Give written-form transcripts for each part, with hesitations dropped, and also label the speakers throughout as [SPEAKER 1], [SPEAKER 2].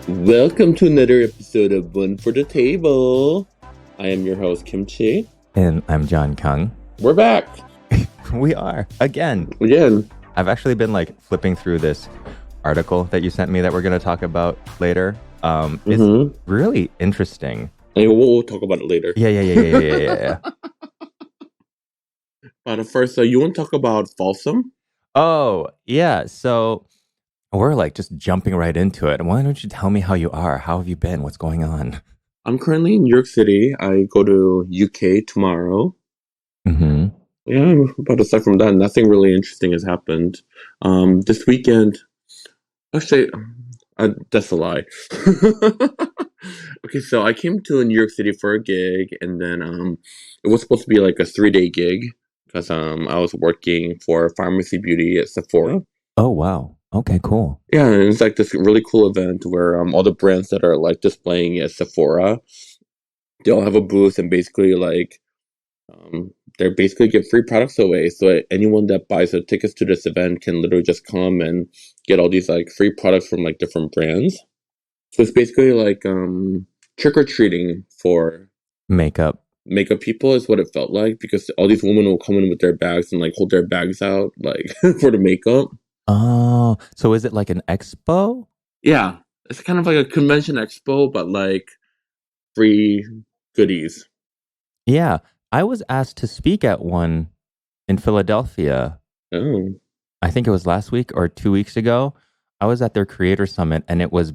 [SPEAKER 1] Welcome to another episode of One for the Table. I am your host, Kimchi.
[SPEAKER 2] And I'm John Kung.
[SPEAKER 1] We're back.
[SPEAKER 2] We are. Again. I've actually been flipping through this article that you sent me that we're going to talk about later. It's really interesting.
[SPEAKER 1] And we'll talk about it later.
[SPEAKER 2] Yeah.
[SPEAKER 1] But first, you want to talk about Folsom?
[SPEAKER 2] Oh, yeah. So we're just jumping right into it. Why don't you tell me how you are? How have you been? What's going on?
[SPEAKER 1] I'm currently in New York City. I go to UK tomorrow. Yeah, but aside from that, nothing really interesting has happened. This weekend, actually, that's a lie. Okay, so I came to New York City for a gig, and then it was supposed to be like a 3-day gig because I was working for Pharmacy Beauty at Sephora.
[SPEAKER 2] Oh, wow. Okay, cool.
[SPEAKER 1] Yeah, and it's this really cool event where all the brands that are displaying at Sephora, they all have a booth, and basically they're basically give free products away. So anyone that buys the tickets to this event can literally just come and get all these free products from different brands. So it's basically trick-or-treating for
[SPEAKER 2] makeup
[SPEAKER 1] people is what it felt like, because all these women will come in with their bags and hold their bags out for the makeup.
[SPEAKER 2] Oh, so is it like an expo?
[SPEAKER 1] Yeah, it's kind of like a convention expo, but free goodies.
[SPEAKER 2] Yeah, I was asked to speak at one in Philadelphia.
[SPEAKER 1] Oh.
[SPEAKER 2] I think it was last week or 2 weeks ago. I was at their creator summit, and it was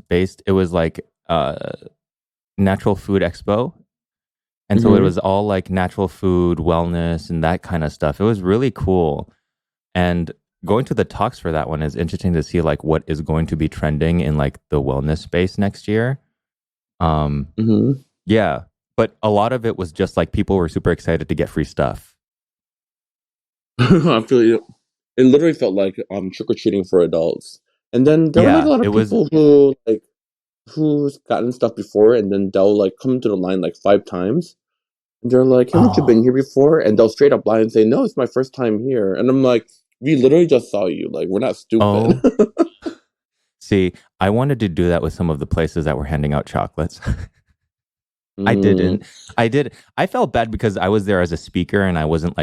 [SPEAKER 2] natural food expo. And so it was all natural food, wellness, and that kind of stuff. It was really cool. And going to the talks for that one is interesting to see what is going to be trending in the wellness space next year. Yeah. But a lot of it was just people were super excited to get free stuff.
[SPEAKER 1] I feel you. It literally felt like trick-or-treating for adults. And then there were a lot of people who's gotten stuff before, and then they'll come to the line 5 times. And they're like, haven't you been here before? And they'll straight up lie and say, no, it's my first time here. And I'm like, we literally just saw you. We're not stupid.
[SPEAKER 2] Oh. See, I wanted to do that with some of the places that were handing out chocolates. I didn't. I did. I felt bad because I was there as a speaker and I wasn't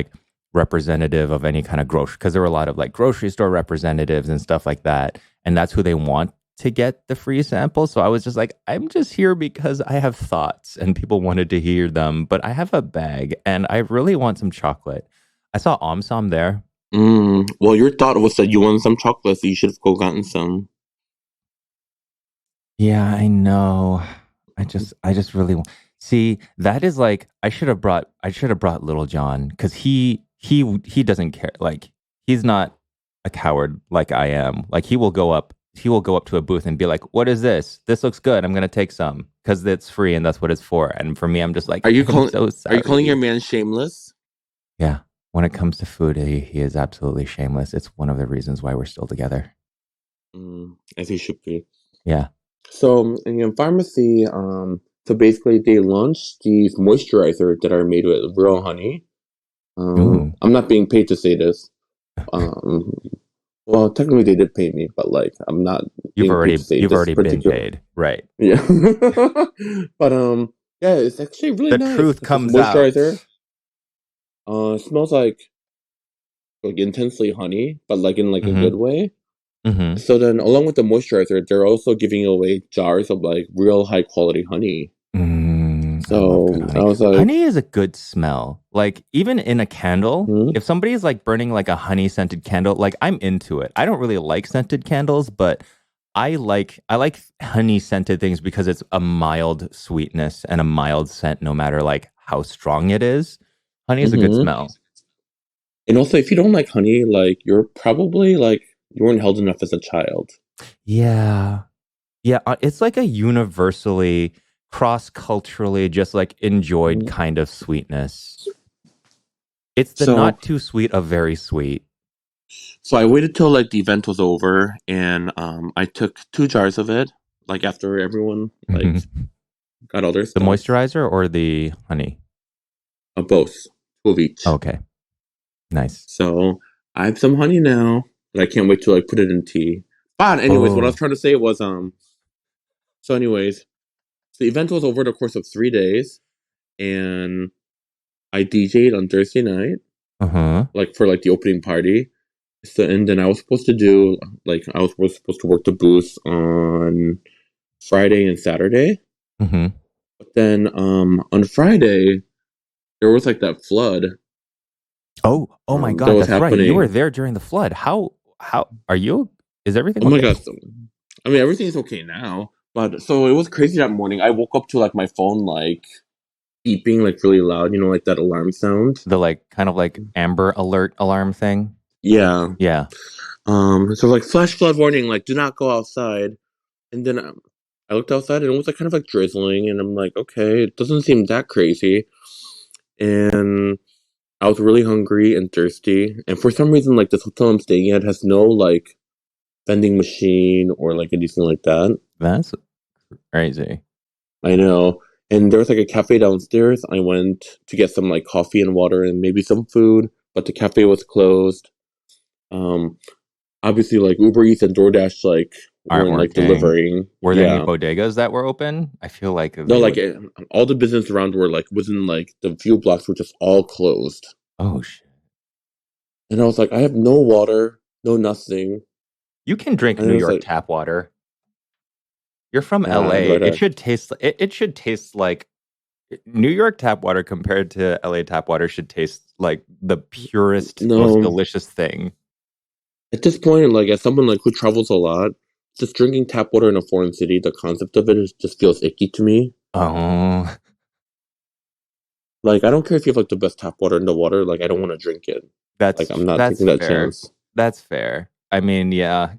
[SPEAKER 2] representative of any kind of grocery, because there were a lot of grocery store representatives and stuff like that. And that's who they want to get the free sample. So I was just I'm just here because I have thoughts and people wanted to hear them, but I have a bag and I really want some chocolate. I saw Omsom there.
[SPEAKER 1] Well, your thought was that you wanted some chocolate, so you should have gotten some.
[SPEAKER 2] Yeah, I know. I just really want. See, that is I should have brought Little John, because he doesn't care. He's not a coward like I am. He will go up to a booth and be like, "What is this? This looks good. I'm gonna take some because it's free and that's what it's for." And for me, I'm just
[SPEAKER 1] Are you calling your man shameless?
[SPEAKER 2] Yeah. When it comes to food, he is absolutely shameless. It's one of the reasons why we're still together.
[SPEAKER 1] As he should be.
[SPEAKER 2] Yeah.
[SPEAKER 1] So in pharmacy, so basically they launched these moisturizers that are made with real honey. I'm not being paid to say this. Well, technically they did pay me, but I'm not.
[SPEAKER 2] You've already been paid, right?
[SPEAKER 1] Yeah. But yeah, it's actually really nice.
[SPEAKER 2] The truth comes
[SPEAKER 1] moisturizer. It smells like intensely honey, but in a good way. So then, along with the moisturizer, they're also giving away jars of real high quality honey. So I was like,
[SPEAKER 2] honey is a good smell. Even in a candle, if somebody is burning a honey scented candle, I'm into it. I don't really like scented candles, but I like honey scented things because it's a mild sweetness and a mild scent, no matter how strong it is. Honey is a good smell.
[SPEAKER 1] And also, if you don't like honey, you're probably you weren't held enough as a child.
[SPEAKER 2] Yeah. Yeah. It's a universally, cross-culturally, just enjoyed kind of sweetness. It's the not too sweet of very sweet.
[SPEAKER 1] So I waited till the event was over, and I took 2 jars of it, after everyone got all their stuff.
[SPEAKER 2] The moisturizer or the honey?
[SPEAKER 1] Both. 2 of each.
[SPEAKER 2] Okay. Nice.
[SPEAKER 1] So I have some honey now, but I can't wait to put it in tea. But anyways, what I was
[SPEAKER 2] Oh.
[SPEAKER 1] trying to say was so anyways, the event was over the course of 3 days, and I DJ'd on Thursday night,
[SPEAKER 2] Uh-huh.
[SPEAKER 1] like for like the opening party. So and then I was supposed to do was supposed to work the booth on Friday and Saturday.
[SPEAKER 2] Mm-hmm.
[SPEAKER 1] But then on Friday there was like that flood
[SPEAKER 2] Oh my
[SPEAKER 1] that
[SPEAKER 2] God,
[SPEAKER 1] was
[SPEAKER 2] that's right. You were
[SPEAKER 1] happening.
[SPEAKER 2] there during the flood. How are you? Is everything
[SPEAKER 1] Oh my
[SPEAKER 2] okay?
[SPEAKER 1] gosh. I mean everything's okay now. But so it was crazy that morning. I woke up to like my phone like beeping like really loud, like that alarm sound.
[SPEAKER 2] The like kind of like Amber Alert alarm thing.
[SPEAKER 1] Yeah.
[SPEAKER 2] Yeah.
[SPEAKER 1] So like flash flood warning, like do not go outside. And then I looked outside and it was like kind of like drizzling, and I'm like, okay, it doesn't seem that crazy. And I was really hungry and thirsty, and for some reason, like this hotel I'm staying at has no like vending machine or like anything like that.
[SPEAKER 2] That's crazy.
[SPEAKER 1] I know. And there was like a cafe downstairs. I went to get some like coffee and water and maybe some food, but the cafe was closed. Um, Obviously, like Uber Eats and DoorDash like
[SPEAKER 2] Aren't
[SPEAKER 1] weren't like
[SPEAKER 2] working.
[SPEAKER 1] delivering.
[SPEAKER 2] Were there any
[SPEAKER 1] Yeah.
[SPEAKER 2] bodegas that were open? I feel like
[SPEAKER 1] No,
[SPEAKER 2] they
[SPEAKER 1] like
[SPEAKER 2] would.
[SPEAKER 1] all the business around were like within like the few blocks were just all closed.
[SPEAKER 2] Oh shit.
[SPEAKER 1] And I was like, I have no water, no nothing.
[SPEAKER 2] You can drink
[SPEAKER 1] And
[SPEAKER 2] New
[SPEAKER 1] it was
[SPEAKER 2] York
[SPEAKER 1] like,
[SPEAKER 2] tap water. You're from
[SPEAKER 1] nah,
[SPEAKER 2] LA.
[SPEAKER 1] right.
[SPEAKER 2] It should taste like New York tap water compared to LA tap water should taste like the purest, most
[SPEAKER 1] No,
[SPEAKER 2] delicious thing.
[SPEAKER 1] at this point, like as someone like who travels a lot, just drinking tap water in a foreign city, the concept of it just feels icky to me.
[SPEAKER 2] Oh,
[SPEAKER 1] Like I don't care if you have like the best tap water in the water, like I don't want to drink it. Like I'm not
[SPEAKER 2] that's
[SPEAKER 1] taking that
[SPEAKER 2] fair.
[SPEAKER 1] chance.
[SPEAKER 2] That's fair. I mean, yeah.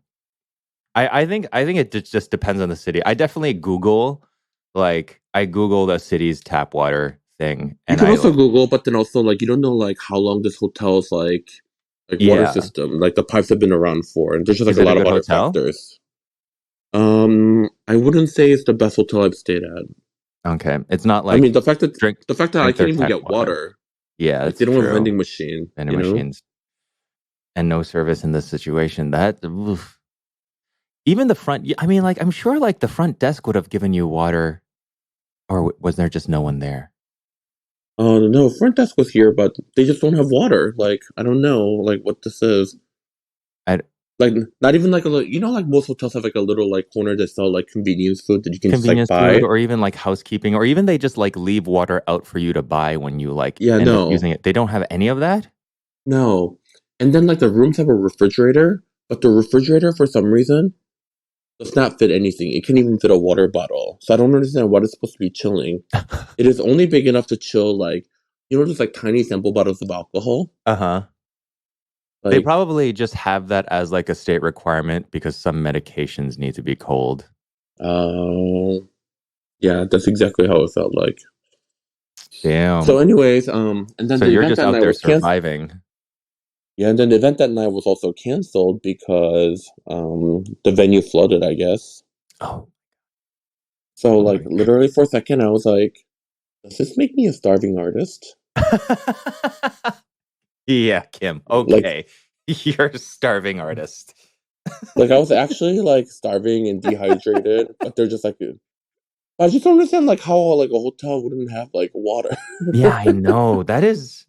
[SPEAKER 2] I think it just depends on the city. I Google the city's tap water thing
[SPEAKER 1] You
[SPEAKER 2] and
[SPEAKER 1] can also Google, but then also like you don't know like how long this hotel's like water
[SPEAKER 2] yeah.
[SPEAKER 1] system, like the pipes have been around for, and there's just like
[SPEAKER 2] Is
[SPEAKER 1] a
[SPEAKER 2] it a
[SPEAKER 1] lot of
[SPEAKER 2] good
[SPEAKER 1] other
[SPEAKER 2] hotel?
[SPEAKER 1] factors. I wouldn't say it's the best hotel I've stayed at.
[SPEAKER 2] Okay. It's not
[SPEAKER 1] I mean,
[SPEAKER 2] like drink
[SPEAKER 1] the fact that I
[SPEAKER 2] drink
[SPEAKER 1] can't
[SPEAKER 2] their
[SPEAKER 1] even
[SPEAKER 2] tap
[SPEAKER 1] get
[SPEAKER 2] water.
[SPEAKER 1] water,
[SPEAKER 2] Yeah,
[SPEAKER 1] like
[SPEAKER 2] that's
[SPEAKER 1] they don't have a
[SPEAKER 2] true.
[SPEAKER 1] vending machine,
[SPEAKER 2] Vending machines and no service in this situation. That oof. Even the front. I mean, like I'm sure like the front desk would have given you water, or was there just no one there?
[SPEAKER 1] No, front desk was here, but they just don't have water. Like I don't know, like what this is.
[SPEAKER 2] At
[SPEAKER 1] Like not even like a little, like most hotels have like a little like corner that sell like convenience food that you can just like
[SPEAKER 2] convenience food,
[SPEAKER 1] buy.
[SPEAKER 2] or even like housekeeping, or even they just like leave water out for you to buy when you like
[SPEAKER 1] Yeah,
[SPEAKER 2] end up using
[SPEAKER 1] no,
[SPEAKER 2] it. They don't have any of that.
[SPEAKER 1] no. And then like the rooms have a refrigerator, but the refrigerator for some reason does not fit anything. It can't even fit a water bottle. So I don't understand what it's supposed to be chilling. It is only big enough to chill like just like tiny sample bottles of alcohol.
[SPEAKER 2] Uh huh. They
[SPEAKER 1] Like,
[SPEAKER 2] probably just have that as like a state requirement because some medications need to be cold.
[SPEAKER 1] uh, yeah, that's exactly how it felt like.
[SPEAKER 2] Damn.
[SPEAKER 1] So, anyways, and then
[SPEAKER 2] So
[SPEAKER 1] the
[SPEAKER 2] you're
[SPEAKER 1] event
[SPEAKER 2] just
[SPEAKER 1] that
[SPEAKER 2] out
[SPEAKER 1] night
[SPEAKER 2] there
[SPEAKER 1] was canceled.
[SPEAKER 2] surviving.
[SPEAKER 1] Yeah, and then the event that night was also canceled because the venue flooded, I guess.
[SPEAKER 2] Oh,
[SPEAKER 1] So,
[SPEAKER 2] oh
[SPEAKER 1] like,
[SPEAKER 2] my
[SPEAKER 1] literally for a second, I was like, "Does this make me a starving artist?"
[SPEAKER 2] God. Yeah, Kim.
[SPEAKER 1] Like,
[SPEAKER 2] Okay. You're a starving artist.
[SPEAKER 1] I was actually like starving and dehydrated, but they're just like, I just don't understand like how like a hotel wouldn't have like water.
[SPEAKER 2] Yeah, I know. That is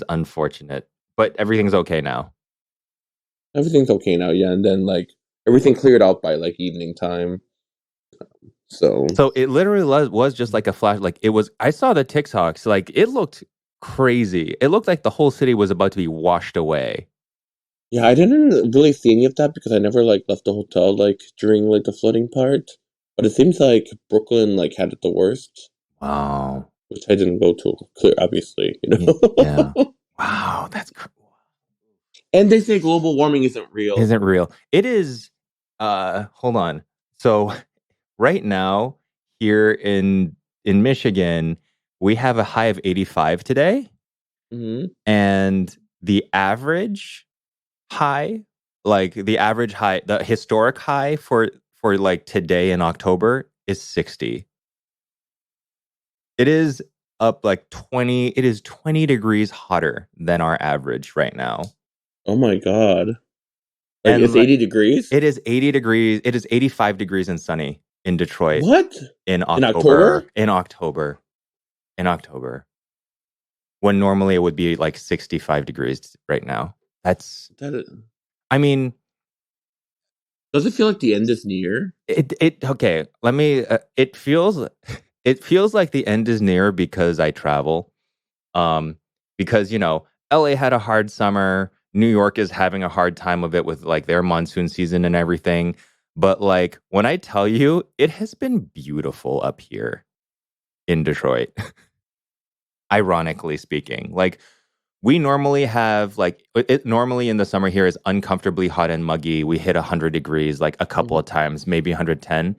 [SPEAKER 2] unfortunate. But everything's okay now.
[SPEAKER 1] Everything's okay now, yeah. And then like everything cleared out by like evening time. So
[SPEAKER 2] So it literally was just like a flash. Like it was, I saw the TikToks. Like it looked crazy. It looked like the whole city was about to be washed away.
[SPEAKER 1] yeah, I didn't really see any of that because I never like left the hotel like during like the flooding part. But it seems like Brooklyn like had it the worst,
[SPEAKER 2] Wow.
[SPEAKER 1] which I didn't go to. Clear, obviously,
[SPEAKER 2] Yeah. Wow.
[SPEAKER 1] And they say global warming isn't real.
[SPEAKER 2] Isn't real. It is. Hold on. So right now here in Michigan, we have a high of 85 today,
[SPEAKER 1] Hmm.
[SPEAKER 2] and the average high, like the average high, the historic high for like today in October is 60. It is up like 20. It is 20 degrees hotter than our average right now.
[SPEAKER 1] Oh my god. Like
[SPEAKER 2] And
[SPEAKER 1] it's 80 degrees?
[SPEAKER 2] it is 80 degrees. It is 85 degrees and sunny in Detroit
[SPEAKER 1] What?
[SPEAKER 2] in
[SPEAKER 1] In October?
[SPEAKER 2] October. In October. In October. When normally it would be like 65 degrees right now. That's,
[SPEAKER 1] That is,
[SPEAKER 2] I mean,
[SPEAKER 1] does it feel like the end is near?
[SPEAKER 2] okay, let me, it feels like the end is near because I travel. Um, because, LA had a hard summer. New York is having a hard time of it with like their monsoon season and everything. But like when I tell you, it has been beautiful up here in Detroit, ironically speaking. Like we normally have like it normally in the summer here is uncomfortably hot and muggy. We hit 100 degrees like a couple
[SPEAKER 1] Mhm.
[SPEAKER 2] of times, maybe 110.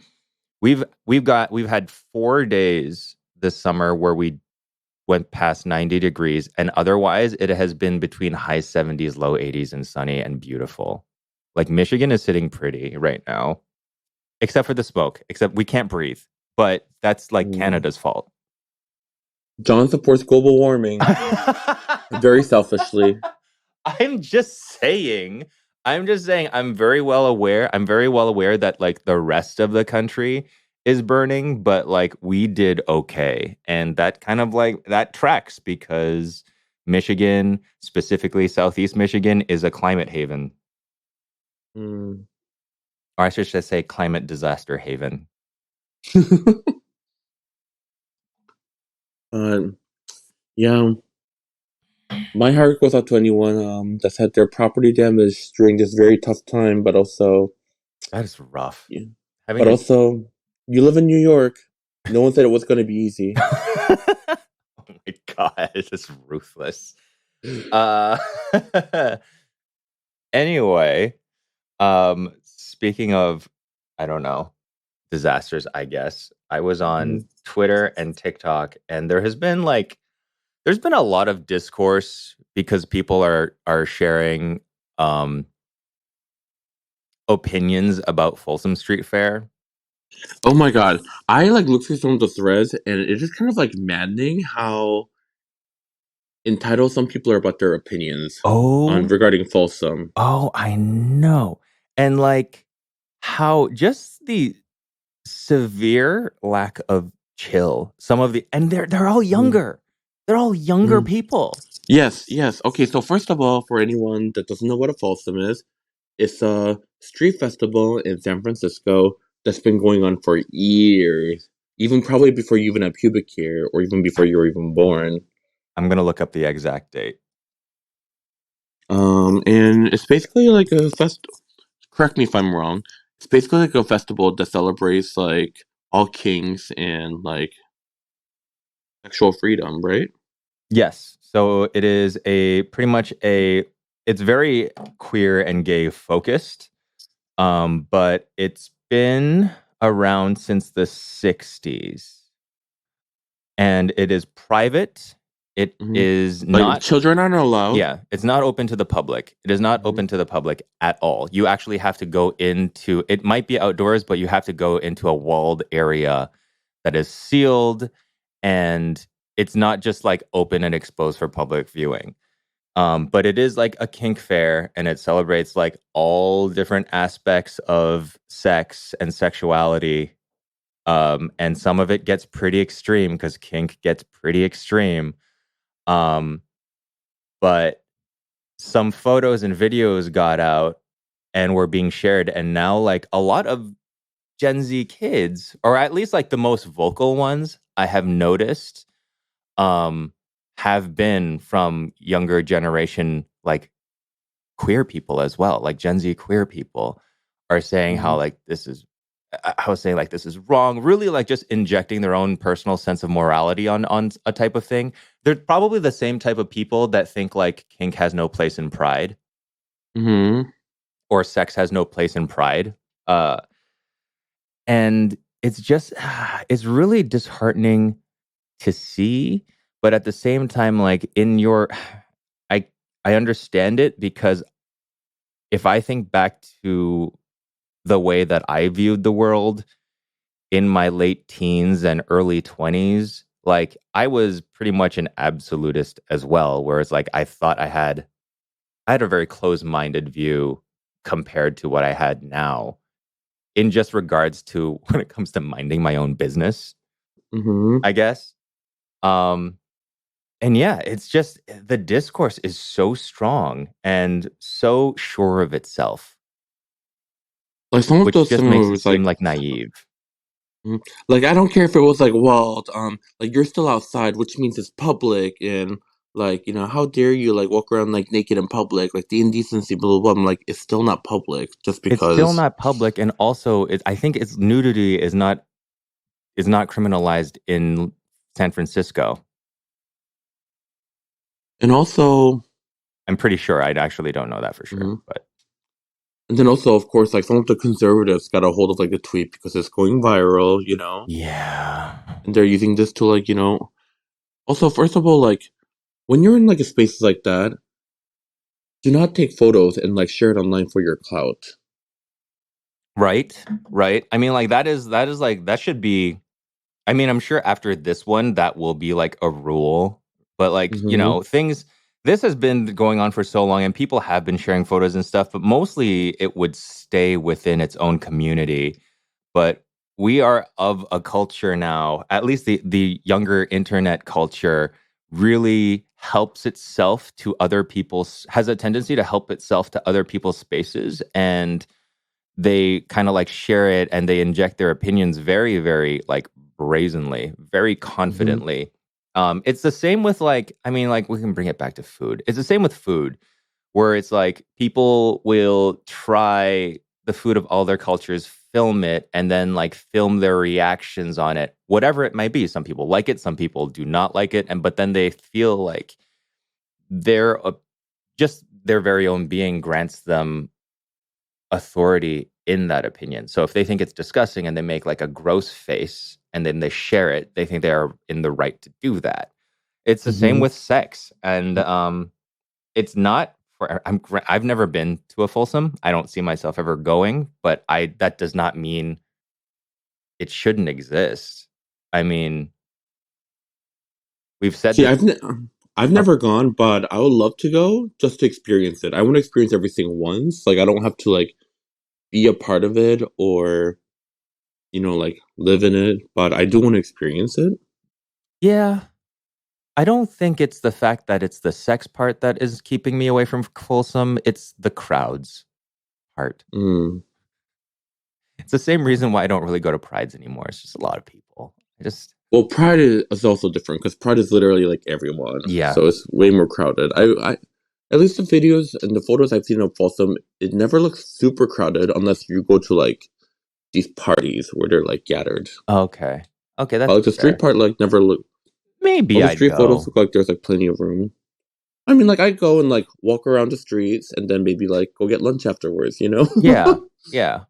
[SPEAKER 2] We've had 4 days this summer where we went past 90 degrees, and otherwise it has been between high 70s, low 80s, and sunny and beautiful. Like Michigan is sitting pretty right now, except for the smoke, except we can't breathe, but that's like
[SPEAKER 1] Mm.
[SPEAKER 2] Canada's fault.
[SPEAKER 1] John supports global warming very selfishly.
[SPEAKER 2] I'm just saying, I'm very well aware. I'm very well aware that like the rest of the country is burning, but like we did okay. And that kind of like that tracks because Michigan, specifically Southeast Michigan, is a climate haven.
[SPEAKER 1] Mm.
[SPEAKER 2] Or I should just say climate disaster haven.
[SPEAKER 1] uh, yeah, my heart goes out to anyone that's had their property damaged during this very tough time, but also,
[SPEAKER 2] That is rough.
[SPEAKER 1] yeah,
[SPEAKER 2] Having
[SPEAKER 1] but
[SPEAKER 2] your
[SPEAKER 1] also, you live in New York. No one said it was going to be easy.
[SPEAKER 2] Oh my god, it's ruthless. Uh anyway, speaking of, I don't know, disasters, I guess. I was on
[SPEAKER 1] Mhm.
[SPEAKER 2] Twitter and TikTok, and there's been a lot of discourse because people are sharing um opinions about Folsom Street Fair.
[SPEAKER 1] Oh my god, I like looked through some of the threads, and it's just kind of like maddening how entitled some people are about their opinions on
[SPEAKER 2] Oh,
[SPEAKER 1] regarding Folsom.
[SPEAKER 2] oh, I know. And like how just the severe lack of chill. Some of the and they're all
[SPEAKER 1] Mhm.
[SPEAKER 2] younger. They're all younger
[SPEAKER 1] Mhm.
[SPEAKER 2] people.
[SPEAKER 1] Yes, yes. Okay, so first of all, for anyone that doesn't know what a Folsom is, it's a street festival in San Francisco that's been going on for years, even probably before you even had pubic hair, or even before you were even born.
[SPEAKER 2] I'm gonna look up the exact date.
[SPEAKER 1] And it's basically like a fest. Correct me if I'm wrong. It's basically like a festival that celebrates like all kings and like sexual freedom, right?
[SPEAKER 2] Yes. So it is a pretty much a it's very queer and gay focused. But it's been around since the 60s. And it is private. It
[SPEAKER 1] Hmm.
[SPEAKER 2] is
[SPEAKER 1] Like
[SPEAKER 2] not
[SPEAKER 1] children aren't allowed.
[SPEAKER 2] Yeah, it's not open to the public. It is not
[SPEAKER 1] Hmm.
[SPEAKER 2] open to the public at all. You actually have to go into it might be outdoors, but you have to go into a walled area that is sealed, and it's not just like open and exposed for public viewing. But it is like a kink fair, and it celebrates like all different aspects of sex and sexuality. And some of it gets pretty extreme because kink gets pretty extreme. Um, but some photos and videos got out and were being shared, and now like a lot of Gen Z kids, or at least like the most vocal ones I have noticed, um, have been from younger generation, like queer people as well. Like Gen Z queer people are saying how
[SPEAKER 1] Hmm.
[SPEAKER 2] like this is. I was saying like this is wrong. Really, like just injecting their own personal sense of morality on a type of thing. They're probably the same type of people that think like kink has no place in pride
[SPEAKER 1] Hmm.
[SPEAKER 2] or sex has no place in pride. Uh, and it's just it's really disheartening to see, but at the same time, like in your, I I understand it because if I think back to the way that I viewed the world in my late teens and early 20s, like I was pretty much an absolutist as well, whereas like I thought I had a very close-minded view compared to what I had now in just regards to when it comes to minding my own business, I guess. And yeah, it's just the discourse is so strong and so sure of itself,
[SPEAKER 1] Like some of
[SPEAKER 2] which
[SPEAKER 1] those
[SPEAKER 2] just makes it
[SPEAKER 1] scenarios,
[SPEAKER 2] seem like naive.
[SPEAKER 1] like I don't care if it was like, well, like you're still outside, which means it's public, and like how dare you like walk around like naked in public, like the indecency, blah blah blah. I'm like, it's still not public just
[SPEAKER 2] It's still
[SPEAKER 1] because.
[SPEAKER 2] not public, and also I think it's nudity is not criminalized in San Francisco.
[SPEAKER 1] And also,
[SPEAKER 2] I'm pretty sure. I actually don't know that for sure,
[SPEAKER 1] mhm.
[SPEAKER 2] but
[SPEAKER 1] And then also, of course, like some of the conservatives got a hold of like the tweet because it's going viral,
[SPEAKER 2] yeah.
[SPEAKER 1] and they're using this to like, Also, first of all, like when you're in like a space like that, do not take photos and like share it online for your clout.
[SPEAKER 2] Right, right. I mean, like that is like that should be. I mean, I'm sure after this one that will be like a rule, but like
[SPEAKER 1] Mm-hmm.
[SPEAKER 2] things. This has been going on for so long, and people have been sharing photos and stuff, but mostly it would stay within its own community. But we are of a culture now, at least the younger internet culture really helps itself to other people's, has a tendency to help itself to other people's spaces, and they kind of like share it and they inject their opinions very, very like brazenly, very
[SPEAKER 1] Mm-hmm.
[SPEAKER 2] confidently. It's the same with like, I mean, like we can bring it back to food. It's the same with food, where it's like people will try the food of all their cultures, film it, and then like film their reactions on it, whatever it might be. Some people like it, some people do not like it, and but then they feel like their just their very own being grants them authority in that opinion. So if they think it's disgusting and they make like a gross face and then they share it, they think they are in the right to do that. It's the same
[SPEAKER 1] Mm-hmm.
[SPEAKER 2] with sex, and it's not for. I've never been to a Folsom. I don't see myself ever going, but I that does not mean it shouldn't exist. I mean, we've said
[SPEAKER 1] See,
[SPEAKER 2] this.
[SPEAKER 1] I've
[SPEAKER 2] Oh,
[SPEAKER 1] never gone, but I would love to go just to experience it. I want to experience everything once. Like I don't have to like be a part of it or like live in it, but I do want to experience it.
[SPEAKER 2] yeah. I don't think it's the fact that it's the sex part that is keeping me away from Folsom. It's the crowds part.
[SPEAKER 1] Mm.
[SPEAKER 2] It's the same reason why I don't really go to prides anymore. It's just a lot of people. I just
[SPEAKER 1] Well, Pride is also different because Pride is literally like everyone,
[SPEAKER 2] yeah.
[SPEAKER 1] so it's way more crowded. At least the videos and the photos I've seen of Folsom, it never looks super crowded unless you go to like these parties where they're like gathered.
[SPEAKER 2] Okay. Okay,
[SPEAKER 1] But
[SPEAKER 2] that's
[SPEAKER 1] like the street
[SPEAKER 2] fair.
[SPEAKER 1] part, like never look. All
[SPEAKER 2] Maybe
[SPEAKER 1] the
[SPEAKER 2] I'd
[SPEAKER 1] street photos
[SPEAKER 2] go.
[SPEAKER 1] look like there's like plenty of room. I mean, like I go and like walk around the streets and then maybe like go get lunch afterwards.
[SPEAKER 2] Yeah. Yeah.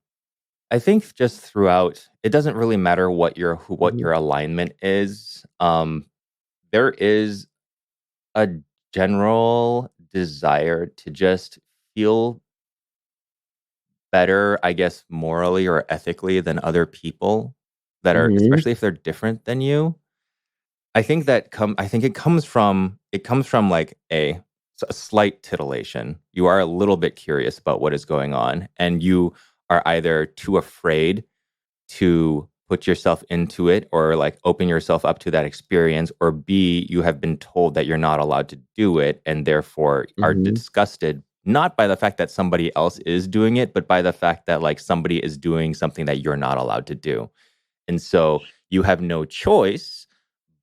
[SPEAKER 2] I think just throughout, it doesn't really matter what
[SPEAKER 1] Hmm.
[SPEAKER 2] your alignment is. There is a general desire to just feel better, I guess, morally or ethically than other people that are,
[SPEAKER 1] Hmm.
[SPEAKER 2] especially if they're different than you. I think it comes from like a slight titillation. You are a little bit curious about what is going on, and you are either too afraid to put yourself into it or like open yourself up to that experience, or B, you have been told that you're not allowed to do it and therefore are
[SPEAKER 1] Hmm.
[SPEAKER 2] disgusted not by the fact that somebody else is doing it, but by the fact that like somebody is doing something that you're not allowed to do. And so you have no choice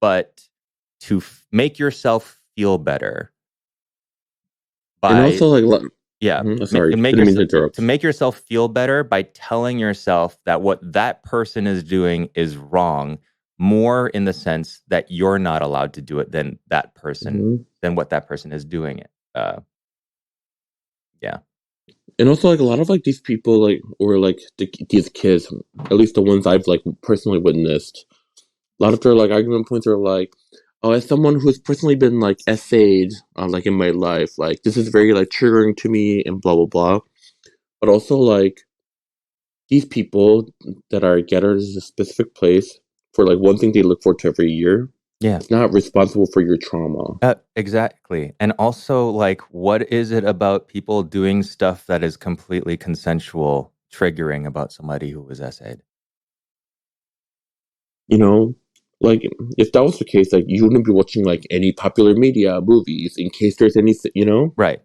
[SPEAKER 2] but to make yourself feel better
[SPEAKER 1] And
[SPEAKER 2] by
[SPEAKER 1] also like,
[SPEAKER 2] yeah,
[SPEAKER 1] sorry,
[SPEAKER 2] make
[SPEAKER 1] didn't mean to
[SPEAKER 2] yourself to
[SPEAKER 1] interrupt.
[SPEAKER 2] make yourself feel better by telling yourself that what that person is doing is wrong, more in the sense that you're not allowed to do it
[SPEAKER 1] Hmm.
[SPEAKER 2] than what that person is doing it. Yeah.
[SPEAKER 1] And also like a lot of like these people like or like these kids, at least the ones I've like personally witnessed, a lot of their like argument points are like, oh, as someone who's personally been like essayed like in my life, like this is very like triggering to me and blah blah blah. But also like these people that are gathered in a specific place for like one thing they look forward to every year.
[SPEAKER 2] Yeah.
[SPEAKER 1] It's not responsible for your trauma.
[SPEAKER 2] Exactly. And also, like, what is it about people doing stuff that is completely consensual triggering about somebody who was essayed?
[SPEAKER 1] You know, like if that was the case, like you wouldn't be watching like any popular media movies in case there's any,
[SPEAKER 2] Right.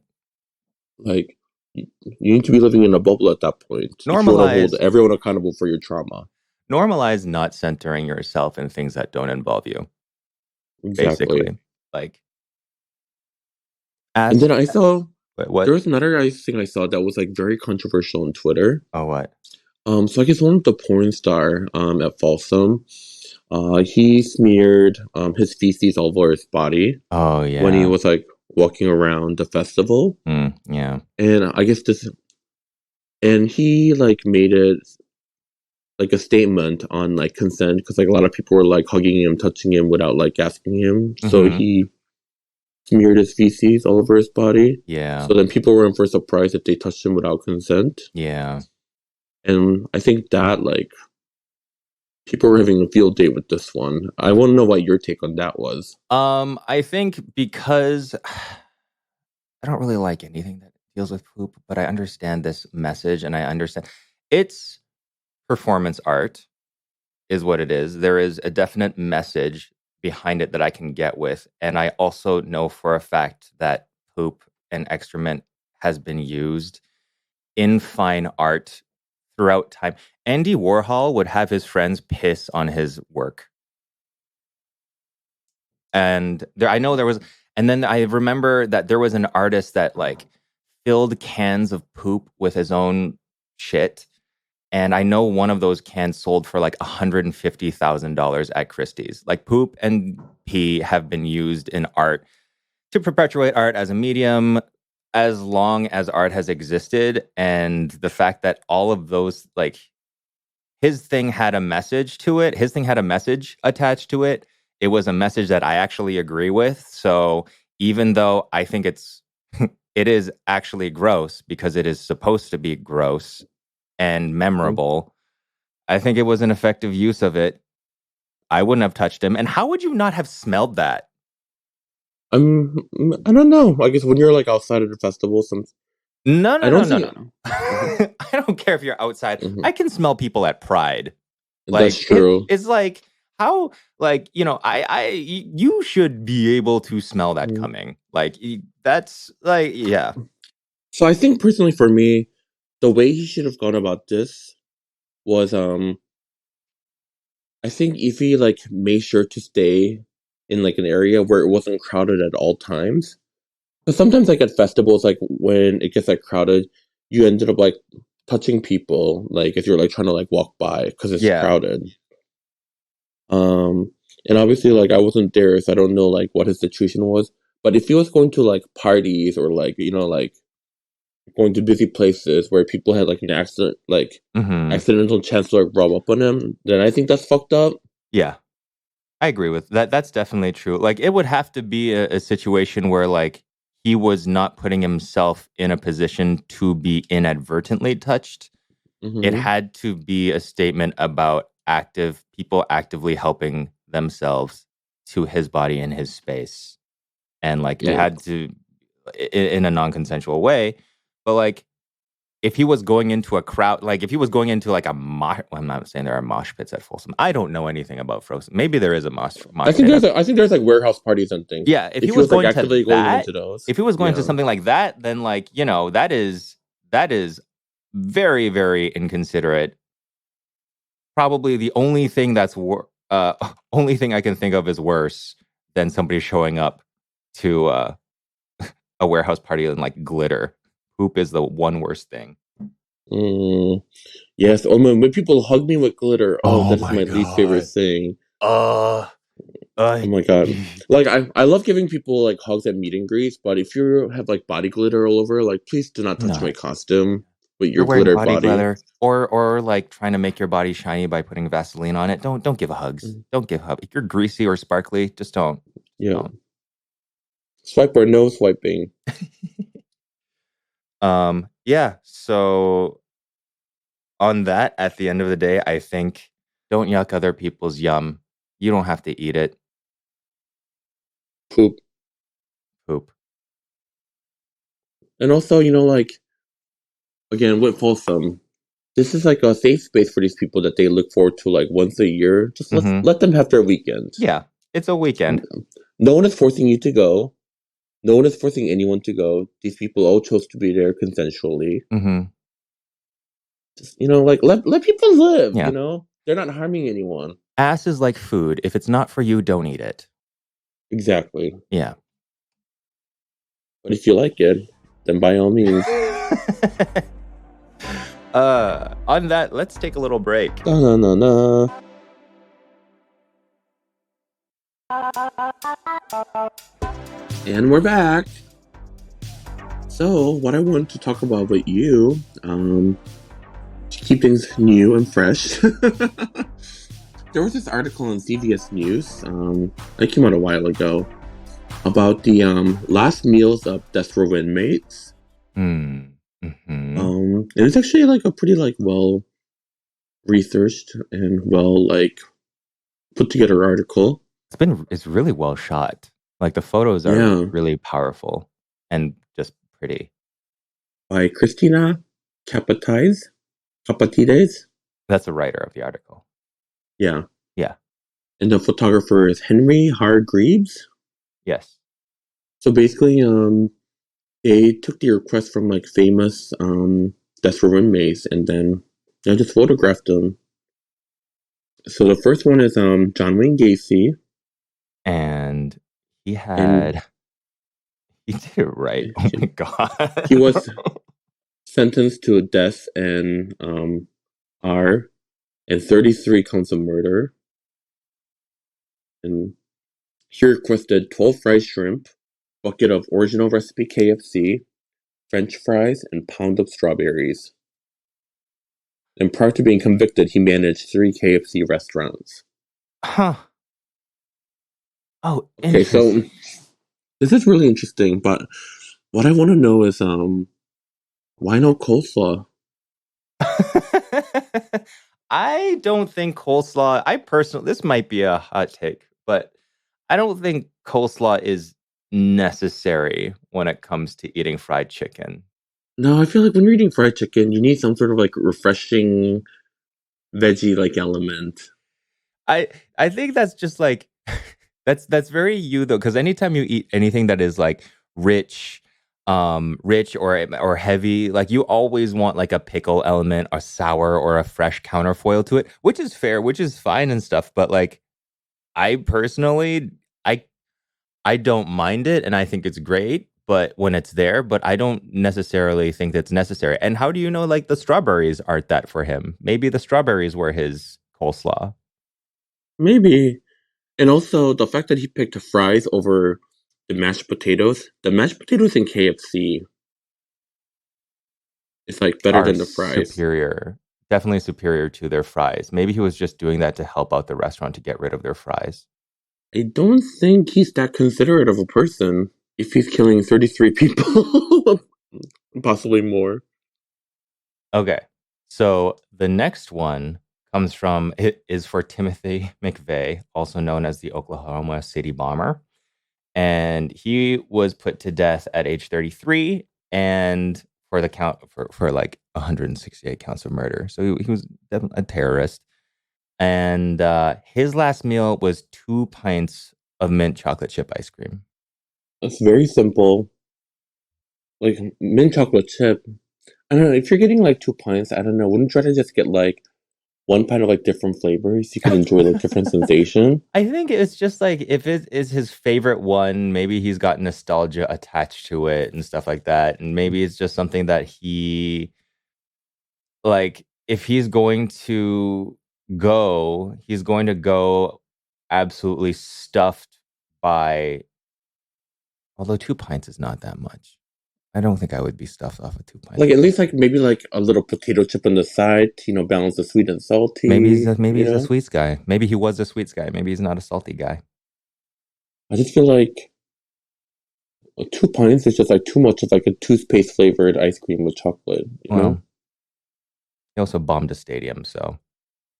[SPEAKER 1] like you need to be living in a bubble at that point if you want to hold
[SPEAKER 2] Normalize
[SPEAKER 1] everyone accountable for your trauma.
[SPEAKER 2] normalize not centering yourself in things that don't involve you,
[SPEAKER 1] Exactly.
[SPEAKER 2] basically. Like,
[SPEAKER 1] And
[SPEAKER 2] ask
[SPEAKER 1] then I saw there
[SPEAKER 2] what?
[SPEAKER 1] was another thing I saw that was like very controversial on Twitter.
[SPEAKER 2] Oh, what?
[SPEAKER 1] So I guess one of the porn star at Folsom, he smeared his feces all over his body
[SPEAKER 2] Oh,
[SPEAKER 1] when he
[SPEAKER 2] yeah.
[SPEAKER 1] was like walking around the festival.
[SPEAKER 2] Yeah.
[SPEAKER 1] And I guess and he like made it like a statement on like consent because like a lot of people were like hugging him, touching him without like asking him. So
[SPEAKER 2] Mm-hmm.
[SPEAKER 1] he smeared his feces all over his body.
[SPEAKER 2] Yeah.
[SPEAKER 1] So then people were in for a surprise if they touched him without consent.
[SPEAKER 2] Yeah.
[SPEAKER 1] And I think that like people were having a field day with this one. I want to know what your take on that was.
[SPEAKER 2] I think because I don't really like anything that deals with poop, but I understand this message and I understand it's performance art is what it is. There is a definite message behind it that I can get with. And I also know for a fact that poop and excrement has been used in fine art throughout time. Andy Warhol would have his friends piss on his work. And I know there was, and then I remember that there was an artist that like filled cans of poop with his own shit. And I know one of those cans sold for like $150,000 at Christie's. Like poop and pee have been used in art to perpetuate art as a medium as long as art has existed. And the fact that all of those, like, his thing had a message to it, his thing had a message attached to it. It was a message that I actually agree with. So even though I think it is actually gross because it is supposed to be gross and memorable, I think it was an effective use of it. I wouldn't have touched him. And how would you not have smelled that?
[SPEAKER 1] I don't know. I guess when you're like outside of the festival,
[SPEAKER 2] No,
[SPEAKER 1] I
[SPEAKER 2] no, no,
[SPEAKER 1] don't
[SPEAKER 2] no,
[SPEAKER 1] think.
[SPEAKER 2] no, no.
[SPEAKER 1] Mhm,
[SPEAKER 2] I don't care if you're outside.
[SPEAKER 1] mhm.
[SPEAKER 2] I can smell people at Pride.
[SPEAKER 1] That's
[SPEAKER 2] Like it,
[SPEAKER 1] true.
[SPEAKER 2] it's like how like you should be able to smell that
[SPEAKER 1] Mm.
[SPEAKER 2] coming. Like that's like yeah.
[SPEAKER 1] So I think personally for me, the way he should have gone about this was I think if he like made sure to stay in like an area where it wasn't crowded at all times. Because sometimes like at festivals, like when it gets like crowded, you ended up like touching people, like if you're like trying to like walk by because it's
[SPEAKER 2] Yeah.
[SPEAKER 1] crowded. Um, and obviously like I wasn't there, so I don't know like what his situation was. But if he was going to like parties or like like going to busy places where people had like an accident, like
[SPEAKER 2] Mhm.
[SPEAKER 1] accidental chance to like rub up on him, then I think that's fucked up.
[SPEAKER 2] Yeah. I agree with that. That's definitely true. Like it would have to be a situation where like he was not putting himself in a position to be inadvertently touched. It
[SPEAKER 1] Hmm.
[SPEAKER 2] had to be a statement about active people actively helping themselves to his body and his space. And like it
[SPEAKER 1] Yeah.
[SPEAKER 2] had to in a non-consensual way. But like if he was going into a crowd, like if he was going into like a mosh, well, I'm not saying there are mosh pits at Folsom. I don't know anything about Folsom. Maybe there is a mosh pit.
[SPEAKER 1] I think there's like warehouse parties and things.
[SPEAKER 2] Yeah, if he
[SPEAKER 1] If he
[SPEAKER 2] was
[SPEAKER 1] was like
[SPEAKER 2] going to
[SPEAKER 1] actively going
[SPEAKER 2] that,
[SPEAKER 1] into those,
[SPEAKER 2] if he was going to
[SPEAKER 1] yeah.
[SPEAKER 2] something like that, then like that is very very inconsiderate. Probably the only thing only thing I can think of is worse than somebody showing up to a warehouse party in like glitter. Poop is the one worst thing.
[SPEAKER 1] Mm, yes. Oh man, when people hug me with glitter, oh,
[SPEAKER 2] Oh
[SPEAKER 1] that is
[SPEAKER 2] my
[SPEAKER 1] my least favorite
[SPEAKER 2] god.
[SPEAKER 1] thing.
[SPEAKER 2] Uh, uh
[SPEAKER 1] Oh my god. Like I love giving people like hugs at meet and greets, but if you have like body glitter all over, like please do not touch my
[SPEAKER 2] no.
[SPEAKER 1] costume with your
[SPEAKER 2] You're wearing
[SPEAKER 1] glitter
[SPEAKER 2] body
[SPEAKER 1] body.
[SPEAKER 2] leather or like trying to make your body shiny by putting Vaseline on it. Don't give hugs.
[SPEAKER 1] Mm,
[SPEAKER 2] Don't give hugs. If you're greasy or sparkly, just don't.
[SPEAKER 1] yeah.
[SPEAKER 2] Don't.
[SPEAKER 1] Swipe or no swiping.
[SPEAKER 2] Yeah, so on that, at the end of the day, I think don't yuck other people's yum. You don't have to eat it.
[SPEAKER 1] Poop.
[SPEAKER 2] Poop.
[SPEAKER 1] And also, like, again, with Folsom, this is like a safe space for these people that they look forward to like once a year. Just let them have their weekend.
[SPEAKER 2] Yeah, it's a weekend.
[SPEAKER 1] No one is forcing you to go. No one is forcing anyone to go. These people all chose to be there consensually. Just, like let people live.
[SPEAKER 2] Yeah.
[SPEAKER 1] They're not harming anyone.
[SPEAKER 2] Ass is like food. If it's not for you, don't eat it.
[SPEAKER 1] Exactly.
[SPEAKER 2] Yeah.
[SPEAKER 1] But if you like it, then by all means.
[SPEAKER 2] On that, let's take a little break.
[SPEAKER 1] And we're back. So, what I wanted to talk about with you, to keep things new and fresh, there was this article on CBS News, that came out a while ago, about the last meals of death row inmates. And it's actually like a pretty like well researched and well like put together article.
[SPEAKER 2] It's really well shot. Like the photos are really powerful and just pretty.
[SPEAKER 1] By Christina Capatides.
[SPEAKER 2] That's the writer of the article.
[SPEAKER 1] Yeah.
[SPEAKER 2] Yeah.
[SPEAKER 1] And the photographer is Henry Hargreaves.
[SPEAKER 2] Yes.
[SPEAKER 1] So basically, they took the request from like famous death row inmates and then I just photographed them. So the first one is John Wayne Gacy.
[SPEAKER 2] And he did it right. Oh my God.
[SPEAKER 1] He was sentenced to death and R and 33 counts of murder. And he requested 12 fried shrimp, bucket of original recipe KFC, French fries, and pound of strawberries. And prior to being convicted, he managed 3 KFC restaurants.
[SPEAKER 2] Huh. Oh,
[SPEAKER 1] okay. So this is really interesting, but what I want to know is, why no coleslaw?
[SPEAKER 2] I don't think coleslaw. This might be a hot take, but I don't think coleslaw is necessary when it comes to eating fried chicken.
[SPEAKER 1] No, I feel like when you're eating fried chicken, you need some sort of like refreshing veggie like element.
[SPEAKER 2] I think that's just like that's very you though, because anytime you eat anything that is like rich or heavy, like you always want like a pickle element, a sour or a fresh counterfoil to it, which is fair, which is fine and stuff. But like I personally, I don't mind it and I think it's great, but when it's there, but I don't necessarily think that's necessary. And how do you know like the strawberries aren't that for him? Maybe the strawberries were his coleslaw.
[SPEAKER 1] Maybe. And also the fact that he picked fries over the mashed potatoes. The mashed potatoes in KFC is like better than the fries.
[SPEAKER 2] Superior. Definitely superior to their fries. Maybe he was just doing that to help out the restaurant to get rid of their fries.
[SPEAKER 1] I don't think he's that considerate of a person if he's killing 33 people. Possibly more.
[SPEAKER 2] Okay. So the next one is for Timothy McVeigh, also known as the Oklahoma City Bomber. And he was put to death at age 33 and for the count for like 168 counts of murder. So he was definitely a terrorist. And his last meal was 2 pints of mint chocolate chip ice cream.
[SPEAKER 1] It's very simple. Like mint chocolate chip. I don't know, if you're getting like 2 pints, I don't know, wouldn't you try to just get like 1 pint of like different flavors? You could enjoy like different sensation.
[SPEAKER 2] I think it's just like if it is his favorite one, maybe he's got nostalgia attached to it and stuff like that. And maybe it's just something that he like if he's going to he's going to go absolutely stuffed by although 2 pints is not that much. I don't think I would be stuffed off of 2 pints.
[SPEAKER 1] Like at least like maybe like a little potato chip on the side, balance the sweet and salty.
[SPEAKER 2] Maybe he's a sweets guy. Maybe he was a sweets guy. Maybe he's not a salty guy.
[SPEAKER 1] I just feel like 2 pints is just like too much of like a toothpaste flavored ice cream with chocolate, you know?
[SPEAKER 2] He also bombed a stadium, so.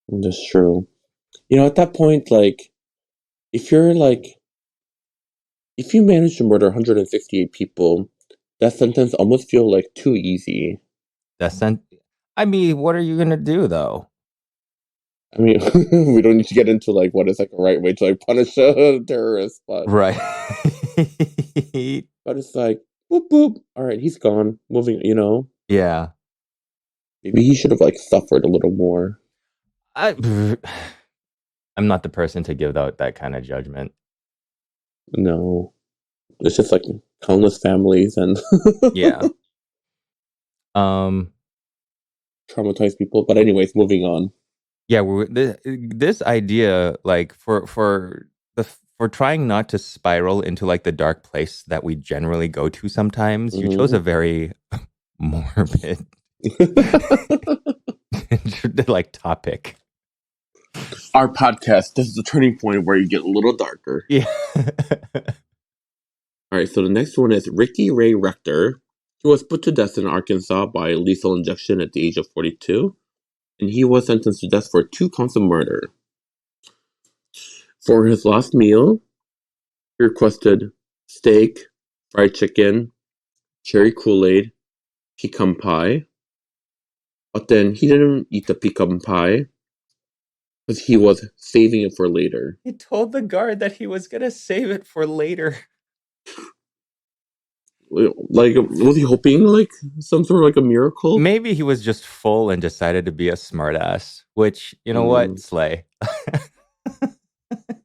[SPEAKER 1] That's true. At that point, like, if you're like if you manage to murder 168 people, that sentence almost feels like too easy.
[SPEAKER 2] I mean, what are you gonna do though?
[SPEAKER 1] I mean, we don't need to get into like what is like a right way to like punish a terrorist, but
[SPEAKER 2] right.
[SPEAKER 1] but it's like boop boop. All right, he's gone. Moving,
[SPEAKER 2] Yeah.
[SPEAKER 1] Maybe he should have like suffered a little more.
[SPEAKER 2] I'm not the person to give out that kind of judgment.
[SPEAKER 1] No, it's just like countless families and
[SPEAKER 2] yeah.
[SPEAKER 1] Traumatized people. But anyways, moving on.
[SPEAKER 2] Yeah, this idea, like for trying not to spiral into like the dark place that we generally go to sometimes, you chose a very morbid like topic.
[SPEAKER 1] Our podcast, this is the turning point where you get a little darker.
[SPEAKER 2] Yeah.
[SPEAKER 1] All right, so the next one is Ricky Ray Rector. He was put to death in Arkansas by lethal injection at the age of 42, and he was sentenced to death for 2 counts of murder. For his last meal, he requested steak, fried chicken, cherry Kool-Aid, pecan pie. But then he didn't eat the pecan pie because he was saving it for later.
[SPEAKER 2] He told the guard that he was going to save it for later.
[SPEAKER 1] Like, was he hoping like some sort of like a miracle?
[SPEAKER 2] Maybe he was just full and decided to be a smartass, which, you know what? Slay.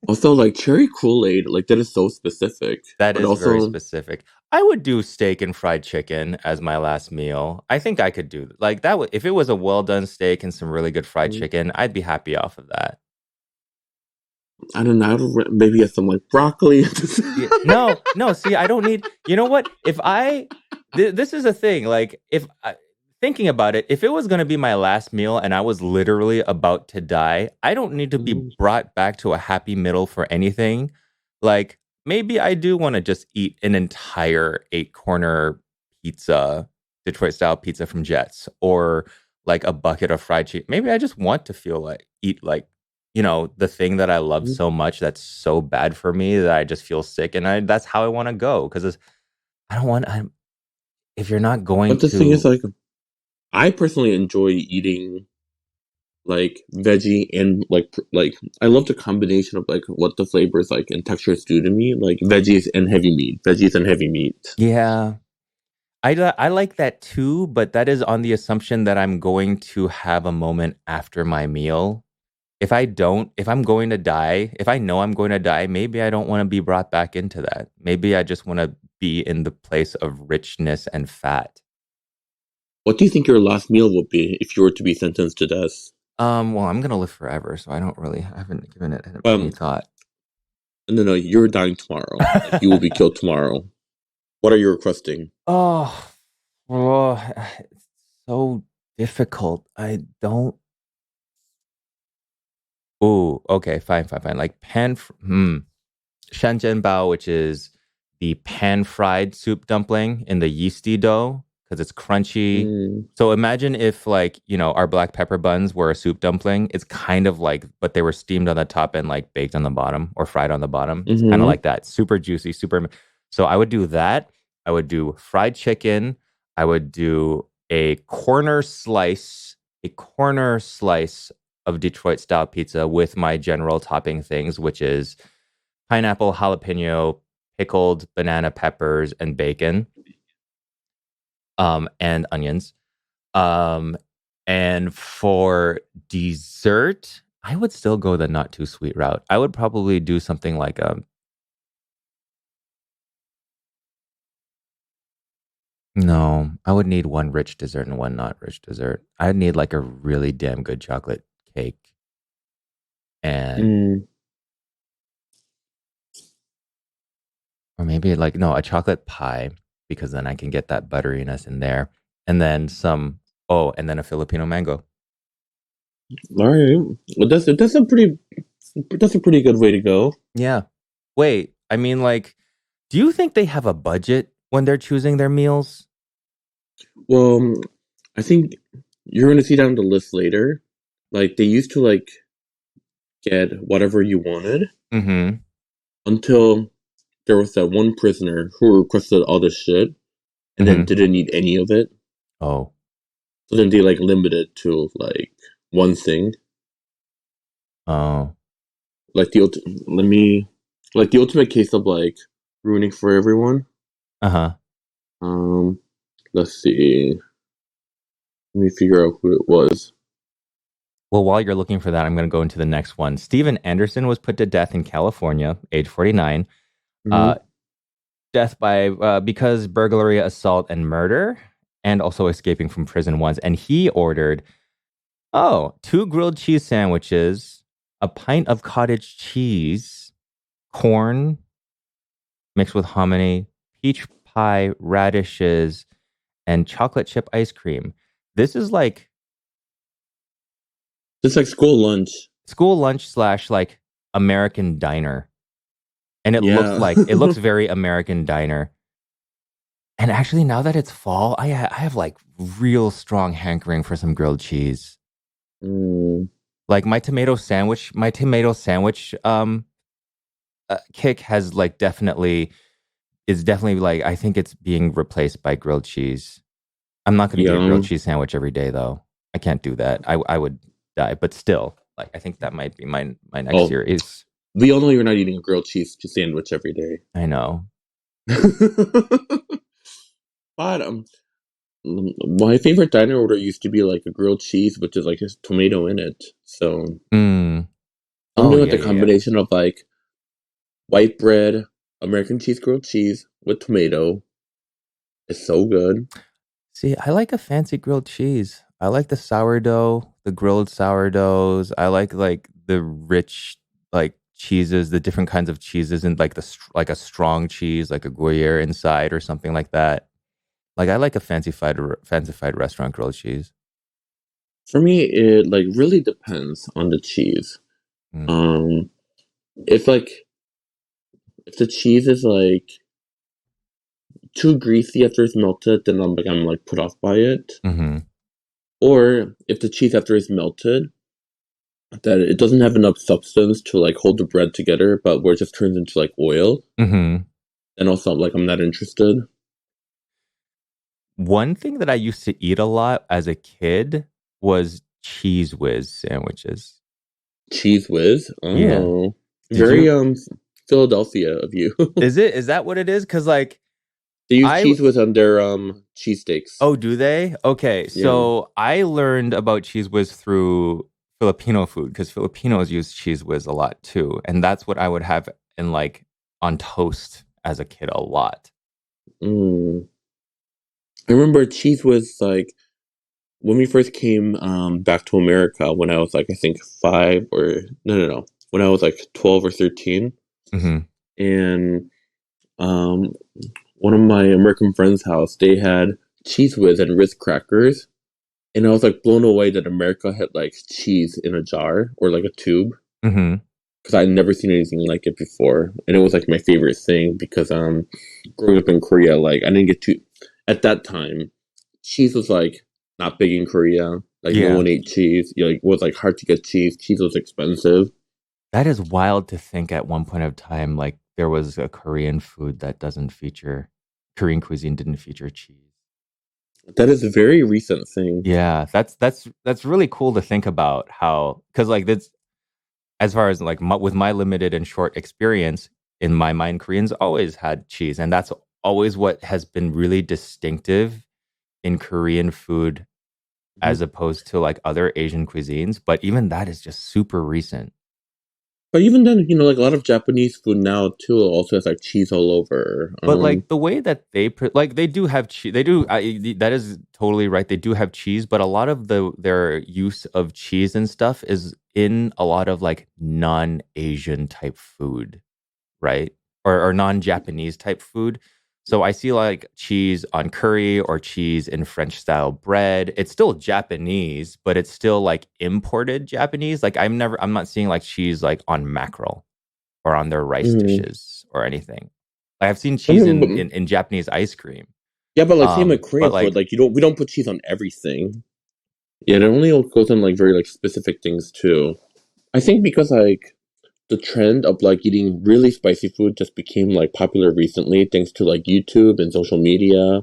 [SPEAKER 1] Also, like cherry Kool-Aid, like that is so specific.
[SPEAKER 2] That is very specific. I would do steak and fried chicken as my last meal. I think I could do like that. If it was a well done steak and some really good fried chicken, I'd be happy off of that.
[SPEAKER 1] I don't know. Maybe get some like broccoli.
[SPEAKER 2] No. See, I don't need. You know what? If this is a thing. Like thinking about it, if it was going to be my last meal and I was literally about to die, I don't need to be brought back to a happy middle for anything. Like maybe I do want to just eat an entire 8-corner pizza, Detroit style pizza from Jets, or like a bucket of fried chicken. Maybe I just want to eat like, the thing that I love so much that's so bad for me that I just feel sick, and that's how I want to go, because if you're not going
[SPEAKER 1] but the thing is, like, I personally enjoy eating like veggie and like I love the combination of like what the flavors like and textures do to me, like veggies and heavy meat.
[SPEAKER 2] Yeah, I like that too, but that is on the assumption that I'm going to have a moment after my meal. If I'm going to die, if I know I'm going to die, maybe I don't want to be brought back into that. Maybe I just want to be in the place of richness and fat.
[SPEAKER 1] What do you think your last meal would be if you were to be sentenced to death?
[SPEAKER 2] Well, I'm gonna live forever, so I haven't given it any thought.
[SPEAKER 1] No, you're dying tomorrow. Like, you will be killed tomorrow. What are you requesting?
[SPEAKER 2] Oh, it's so difficult. I don't. Oh, okay, fine. Like shanjianbao, which is the pan-fried soup dumpling in the yeasty dough, because it's crunchy. So imagine if like, our black pepper buns were a soup dumpling. It's kind of like, but they were steamed on the top and like baked on the bottom or fried on the bottom. It's kind of like that. Super juicy, super. So I would do that. I would do fried chicken. I would do a corner slice of Detroit style pizza with my general topping things, which is pineapple, jalapeno, pickled banana peppers, and bacon, and onions. And for dessert, I would still go the not too sweet route. I would probably do something like no, I would need one rich dessert and one not rich dessert. I'd need like a really damn good chocolate cake. And or maybe like a chocolate pie, because then I can get that butteriness in there. And then and then a Filipino mango.
[SPEAKER 1] All right. Well, that's a pretty good way to go.
[SPEAKER 2] Yeah. Wait, I mean, like, do you think they have a budget when they're choosing their meals?
[SPEAKER 1] Well, I think you're going to see down the list later. Like, they used to, like, get whatever you wanted until there was that one prisoner who requested all this shit and then
[SPEAKER 2] Mm-hmm.
[SPEAKER 1] didn't eat any of it.
[SPEAKER 2] Oh.
[SPEAKER 1] So then they like limited to like one thing.
[SPEAKER 2] Oh.
[SPEAKER 1] Like the ultimate case of like ruining for everyone.
[SPEAKER 2] Uh-huh.
[SPEAKER 1] Um, let's see. Let me figure out who it was.
[SPEAKER 2] Well, while you're looking for that, I'm going to go into the next one. Steven Anderson was put to death in California, age 49. Uh,
[SPEAKER 1] Mm-hmm.
[SPEAKER 2] death by because burglary, assault, and murder, and also escaping from prison once. And he ordered, two grilled cheese sandwiches, a pint of cottage cheese, corn mixed with hominy, peach pie, radishes, and chocolate chip ice cream. This is like
[SPEAKER 1] It's like school lunch.
[SPEAKER 2] school lunch slash like American diner. And
[SPEAKER 1] Yeah.
[SPEAKER 2] it looks very American diner. And actually, now that it's fall, I have like real strong hankering for some grilled cheese.
[SPEAKER 1] Mm,
[SPEAKER 2] Like my tomato sandwich kick has like definitely like I think it's being replaced by grilled cheese. I'm not going to eat a
[SPEAKER 1] yeah.
[SPEAKER 2] grilled cheese sandwich every day though. I can't do that. I would die. But still, like I think that might be my next
[SPEAKER 1] Oh,
[SPEAKER 2] series.
[SPEAKER 1] we all know you're not eating a grilled cheese sandwich every day.
[SPEAKER 2] I know.
[SPEAKER 1] But my favorite diner order used to be like a grilled cheese, which is like a tomato in it. So
[SPEAKER 2] Mm. Oh
[SPEAKER 1] something with
[SPEAKER 2] yeah,
[SPEAKER 1] the
[SPEAKER 2] yeah, yeah.
[SPEAKER 1] combination of like white bread, American cheese, grilled cheese with tomato is so good.
[SPEAKER 2] See, I like a fancy grilled cheese. I like the sourdough, the grilled sourdoughs. I like the rich like cheeses, the different kinds of cheeses, and like like a strong cheese, like a Gruyere inside or something like that. Like I like a fancified restaurant grilled cheese.
[SPEAKER 1] For me, it like really depends on the cheese.
[SPEAKER 2] Mm.
[SPEAKER 1] Um, if like if the cheese is like too greasy after it's melted, then I'm like put off by it.
[SPEAKER 2] Mm-hmm.
[SPEAKER 1] Or if the cheese after it's melted, that it doesn't have enough substance to like hold the bread together, but where it just turns into like oil,
[SPEAKER 2] Mm-hmm.
[SPEAKER 1] then also like I'm not interested.
[SPEAKER 2] One thing that I used to eat a lot as a kid was cheese whiz sandwiches.
[SPEAKER 1] Cheese whiz.
[SPEAKER 2] Yeah.
[SPEAKER 1] Oh,
[SPEAKER 2] Did
[SPEAKER 1] very
[SPEAKER 2] you
[SPEAKER 1] Philadelphia of you.
[SPEAKER 2] is that what it is? Cuz like
[SPEAKER 1] They use
[SPEAKER 2] I
[SPEAKER 1] cheese whiz on their cheesesteaks.
[SPEAKER 2] Oh, do they? Okay,
[SPEAKER 1] Yeah.
[SPEAKER 2] so I learned about cheese whiz through Filipino food because Filipinos use cheese whiz a lot too, and that's what I would have in like on toast as a kid a lot.
[SPEAKER 1] Mm. I remember cheese was like when we first came back to America when I was like I think 5 or no, when I was like 12 or 13,
[SPEAKER 2] Hmm.
[SPEAKER 1] and um one of my American friends' house they had cheese whiz and Ritz crackers, and I was like blown away that America had like cheese in a jar or like a tube
[SPEAKER 2] Hmm.
[SPEAKER 1] because I'd never seen anything like it before, and it was like my favorite thing because growing up in Korea, like I didn't get to at that time cheese was like not big in Korea. Like no
[SPEAKER 2] Yeah,
[SPEAKER 1] one ate cheese. You know, like, it was like hard to get cheese. Cheese was expensive.
[SPEAKER 2] that is wild to think. At one point of time, like there was a Korean food that doesn't feature Korean cuisine didn't feature cheese.
[SPEAKER 1] That is a very recent thing.
[SPEAKER 2] Yeah, that's really cool to think about how because like that's as far as like with my limited and short experience in my mind Koreans always had cheese and that's always what has been really distinctive in Korean food
[SPEAKER 1] Mhm.
[SPEAKER 2] as opposed to like other Asian cuisines, but even that is just super recent.
[SPEAKER 1] But even then, like a lot of Japanese food now too also has like cheese all over.
[SPEAKER 2] But like the way that like they do have cheese, that is totally right. They do have cheese, but a lot of their use of cheese and stuff is in a lot of like non-Asian type food, right? Or non-Japanese type food. So I see like cheese on curry or cheese in French style bread. It's still Japanese, but it's still like imported Japanese. Like I'm not seeing like cheese like on mackerel or on their rice
[SPEAKER 1] mm,
[SPEAKER 2] dishes or anything. Like I've seen
[SPEAKER 1] I
[SPEAKER 2] cheese
[SPEAKER 1] mean,
[SPEAKER 2] in Japanese ice cream.
[SPEAKER 1] yeah, but like same with
[SPEAKER 2] But
[SPEAKER 1] Korean food.
[SPEAKER 2] like
[SPEAKER 1] Like we don't put cheese on everything. Yeah, it only goes on like very like specific things too. I think because like the trend of like eating really spicy food just became like popular recently thanks to like YouTube and social media.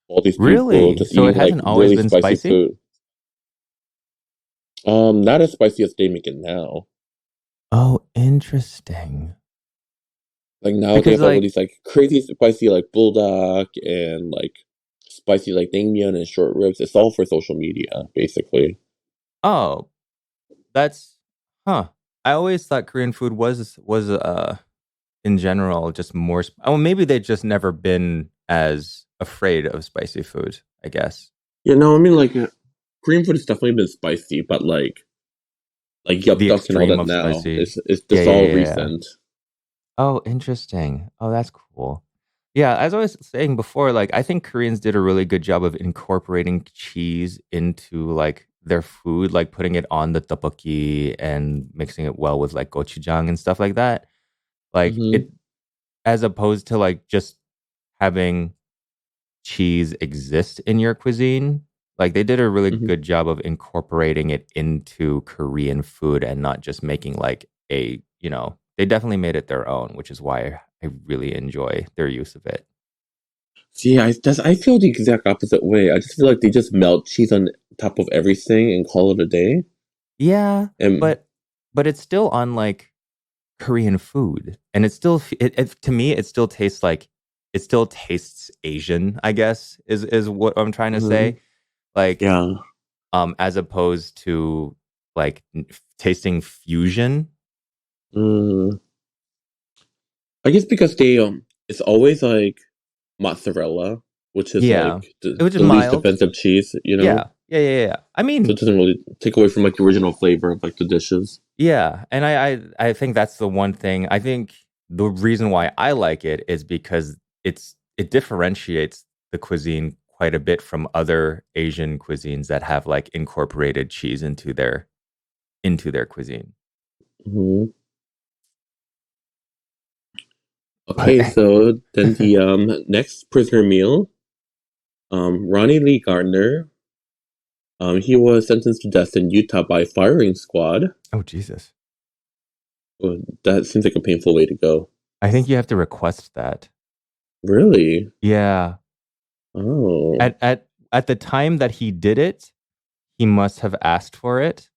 [SPEAKER 1] All these people
[SPEAKER 2] Really?
[SPEAKER 1] just
[SPEAKER 2] So it
[SPEAKER 1] eating like
[SPEAKER 2] hasn't always
[SPEAKER 1] really
[SPEAKER 2] been
[SPEAKER 1] spicy
[SPEAKER 2] spicy?
[SPEAKER 1] food. Not as spicy as they make it now.
[SPEAKER 2] Oh, interesting.
[SPEAKER 1] Like now they
[SPEAKER 2] Because
[SPEAKER 1] have all
[SPEAKER 2] like,
[SPEAKER 1] these like crazy spicy like bulldog and like spicy like naengmyeon and short ribs. It's all for social media, basically.
[SPEAKER 2] oh, that's huh. I always thought Korean food was in general just more oh, maybe they've just never been as afraid of spicy food, I guess.
[SPEAKER 1] Yeah, no, I mean like Korean food has definitely been spicy, but like yup
[SPEAKER 2] The
[SPEAKER 1] duck and all
[SPEAKER 2] extreme
[SPEAKER 1] that
[SPEAKER 2] of
[SPEAKER 1] now.
[SPEAKER 2] spicy.
[SPEAKER 1] It's
[SPEAKER 2] Yeah,
[SPEAKER 1] just
[SPEAKER 2] yeah,
[SPEAKER 1] all
[SPEAKER 2] yeah, yeah.
[SPEAKER 1] recent.
[SPEAKER 2] Oh, interesting. Oh, that's cool. Yeah, as I was saying before, like I think Koreans did a really good job of incorporating cheese into like their food, like putting it on the tteokbokki and mixing it well with like gochujang and stuff like that. Like
[SPEAKER 1] Mm-hmm.
[SPEAKER 2] it, as opposed to like just having cheese exist in your cuisine. Like they did a really
[SPEAKER 1] Mm-hmm.
[SPEAKER 2] good job of incorporating it into Korean food and not just making like a, they definitely made it their own, which is why I really enjoy their use of it.
[SPEAKER 1] See, I feel the exact opposite way. I just feel like they just melt cheese on top of everything and call it a day.
[SPEAKER 2] Yeah,
[SPEAKER 1] And
[SPEAKER 2] but it's still on like Korean food, and it still to me it still tastes Asian. I guess is what I'm trying to
[SPEAKER 1] mhm,
[SPEAKER 2] say. Like
[SPEAKER 1] yeah.
[SPEAKER 2] as opposed to like tasting fusion.
[SPEAKER 1] Mm, I guess because they it's always like mozzarella, which is
[SPEAKER 2] Yeah,
[SPEAKER 1] like
[SPEAKER 2] it was just
[SPEAKER 1] the least
[SPEAKER 2] mild.
[SPEAKER 1] offensive cheese, you know?
[SPEAKER 2] Yeah, yeah, yeah, yeah. I
[SPEAKER 1] So
[SPEAKER 2] mean,
[SPEAKER 1] it doesn't really take away from like the original flavor of like the dishes.
[SPEAKER 2] yeah, and I think that's the one thing. I think the reason why I like it is because it differentiates the cuisine quite a bit from other Asian cuisines that have like incorporated cheese into their cuisine.
[SPEAKER 1] Hmm.
[SPEAKER 2] But
[SPEAKER 1] Okay, so then the next prisoner meal, Ronnie Lee Gardner, he was sentenced to death in Utah by firing squad.
[SPEAKER 2] oh Jesus,
[SPEAKER 1] Oh, that seems like a painful way to go.
[SPEAKER 2] I think you have to request that.
[SPEAKER 1] Really?
[SPEAKER 2] Yeah,
[SPEAKER 1] Oh.
[SPEAKER 2] at the time that he did it, he must have asked for it.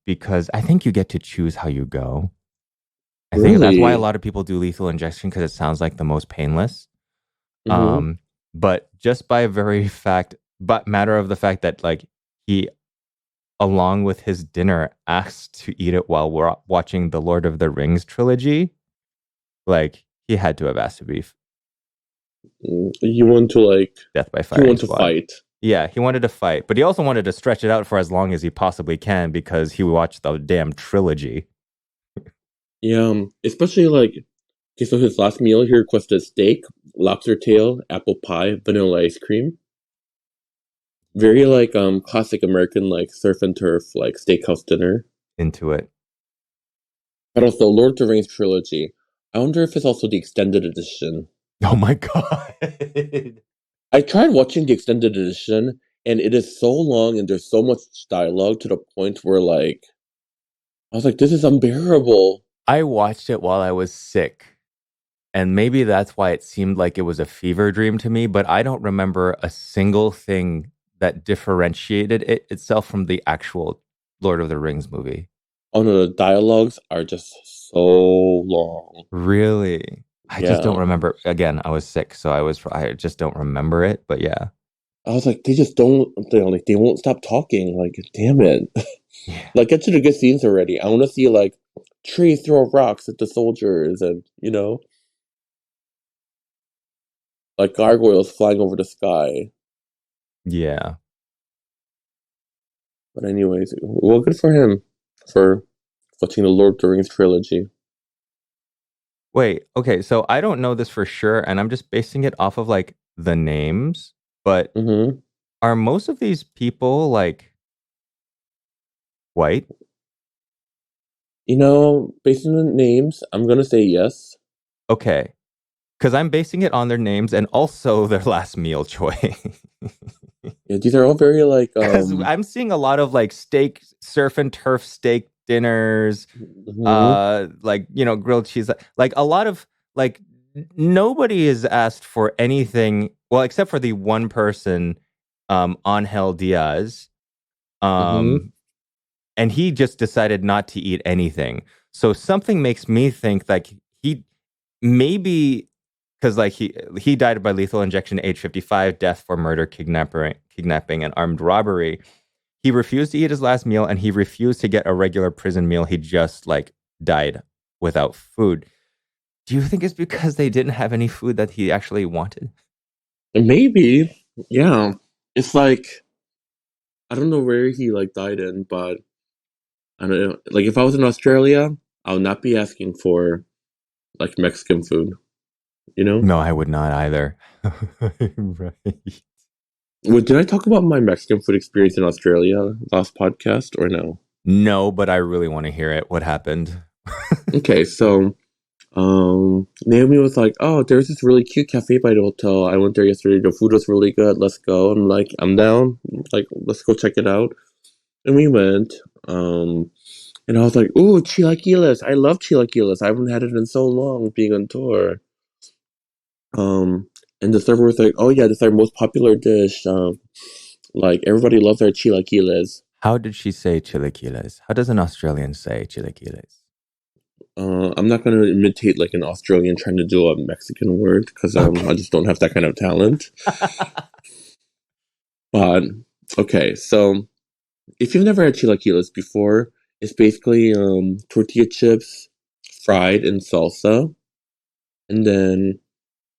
[SPEAKER 2] Because I think you get to choose how you go. I think that's why a
[SPEAKER 1] Really?
[SPEAKER 2] lot of people do lethal injection because it sounds like the most painless.
[SPEAKER 1] Mm-hmm.
[SPEAKER 2] Um, but just by very fact, but matter of the fact that like he, along with his dinner, asked to eat it while we're watching the Lord of the Rings trilogy, like he had to have asked to be
[SPEAKER 1] You want to like,
[SPEAKER 2] death by
[SPEAKER 1] you
[SPEAKER 2] firing
[SPEAKER 1] want to
[SPEAKER 2] squad.
[SPEAKER 1] fight.
[SPEAKER 2] Yeah, he wanted to fight, but he also wanted to stretch it out for as long as he possibly can because he watched the damn trilogy.
[SPEAKER 1] Yeah, especially like, okay, so his last meal, he requested steak, lobster tail, apple pie, vanilla ice cream. Very like classic American like surf and turf like steakhouse dinner.
[SPEAKER 2] Into it.
[SPEAKER 1] But also Lord of the Rings trilogy. I wonder if it's also the extended edition.
[SPEAKER 2] Oh my god.
[SPEAKER 1] I tried watching the extended edition, and it is so long and there's so much dialogue to the point where like I was like, this is unbearable.
[SPEAKER 2] I watched it while I was sick. And maybe that's why it seemed like it was a fever dream to me, but I don't remember a single thing that differentiated it itself from the actual Lord of the Rings movie.
[SPEAKER 1] Oh no, the dialogues are just so long.
[SPEAKER 2] Really? I just don't
[SPEAKER 1] Yeah.
[SPEAKER 2] remember. Again, I was sick, so I just don't remember it, but yeah.
[SPEAKER 1] I was like, they just don't they won't stop talking. Like, damn it.
[SPEAKER 2] Yeah.
[SPEAKER 1] Like get to the good scenes already. I wanna see like trees throw rocks at the soldiers and like gargoyles flying over the sky.
[SPEAKER 2] Yeah.
[SPEAKER 1] But anyways, well good for him for watching the Lord of the Rings trilogy.
[SPEAKER 2] Wait, okay, so I don't know this for sure, and I'm just basing it off of like the names, but
[SPEAKER 1] Mm-hmm.
[SPEAKER 2] are most of these people like white?
[SPEAKER 1] Based on the names, I'm gonna say yes.
[SPEAKER 2] Okay. Because I'm basing it on their names and also their last meal choice.
[SPEAKER 1] Yeah, these are all very like
[SPEAKER 2] Because I'm seeing a lot of like steak, surf and turf steak dinners,
[SPEAKER 1] Mm-hmm.
[SPEAKER 2] like, grilled cheese, like a lot of, like, nobody is asked for anything, well, except for the one person, Angel Diaz,
[SPEAKER 1] Mm-hmm.
[SPEAKER 2] and he just decided not to eat anything. So something makes me think like he maybe, because like he died by lethal injection age 55, death for murder, kidnapping, and armed robbery. He refused to eat his last meal, and he refused to get a regular prison meal. He just like died without food. Do you think it's because they didn't have any food that he actually wanted?
[SPEAKER 1] Maybe. Yeah. It's like I don't know where he like died in, but I don't know. Like if I was in Australia, I would not be asking for like Mexican food. You know?
[SPEAKER 2] No, I would not either. Right.
[SPEAKER 1] Wait, did I talk about my Mexican food experience in Australia last podcast or no?
[SPEAKER 2] No, but I really want to hear it. What happened?
[SPEAKER 1] Okay, so Naomi was like, "Oh, there's this really cute cafe by the hotel. I went there yesterday. The food was really good. Let's go." I'm like, "I'm down. Like, let's go check it out." And we went. And I was like, "Ooh, chilaquiles! I love chilaquiles. I haven't had it in so long, being on tour." Um, and the server was like, "Oh yeah, this is our most popular dish. Like everybody loves our chilaquiles."
[SPEAKER 2] How did she say chilaquiles? How does an Australian say chilaquiles?
[SPEAKER 1] I'm not gonna imitate like an Australian trying to do a Mexican word because I
[SPEAKER 2] Okay.
[SPEAKER 1] just don't have that kind of talent. But okay, so if you've never had chilaquiles before, it's basically tortilla chips fried in salsa, and then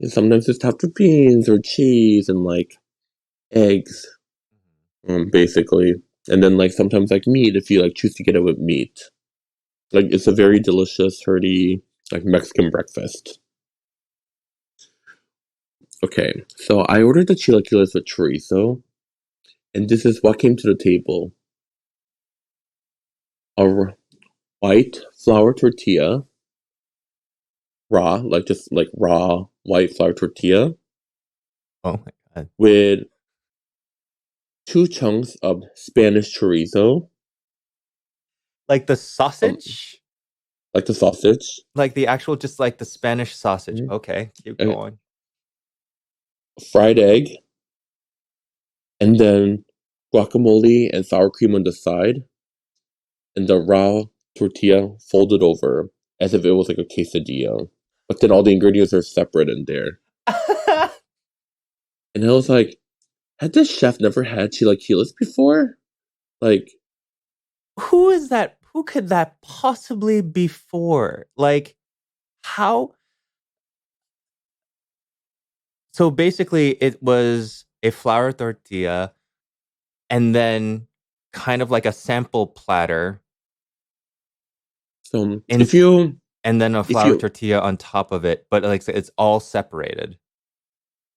[SPEAKER 1] sometimes it's topped with beans or cheese and like eggs, basically, and then like sometimes like meat if you like choose to get it with meat. Like it's a very delicious, hearty like Mexican breakfast. Okay, so I ordered the chilaquiles with chorizo, and this is what came to the table: a white flour tortilla, raw, like just like raw white flour tortilla,
[SPEAKER 2] Oh my God.
[SPEAKER 1] with two chunks of Spanish chorizo,
[SPEAKER 2] Like the
[SPEAKER 1] um,
[SPEAKER 2] sausage?
[SPEAKER 1] like the sausage,
[SPEAKER 2] Like the actual, just like the Spanish sausage.
[SPEAKER 1] mhm,
[SPEAKER 2] Okay, keep
[SPEAKER 1] and
[SPEAKER 2] going.
[SPEAKER 1] fried egg, and then guacamole and sour cream on the side, and the raw tortilla folded over as if it was like a quesadilla. But then all the ingredients are separate in there. And I was like, had this chef never had chilaquiles before? Like,
[SPEAKER 2] Who is that? Who could that possibly be for? Like, how? So basically, it was a flour tortilla and then kind of like a sample platter
[SPEAKER 1] so
[SPEAKER 2] in, and then a flour tortilla on top of it, but like it's all separated.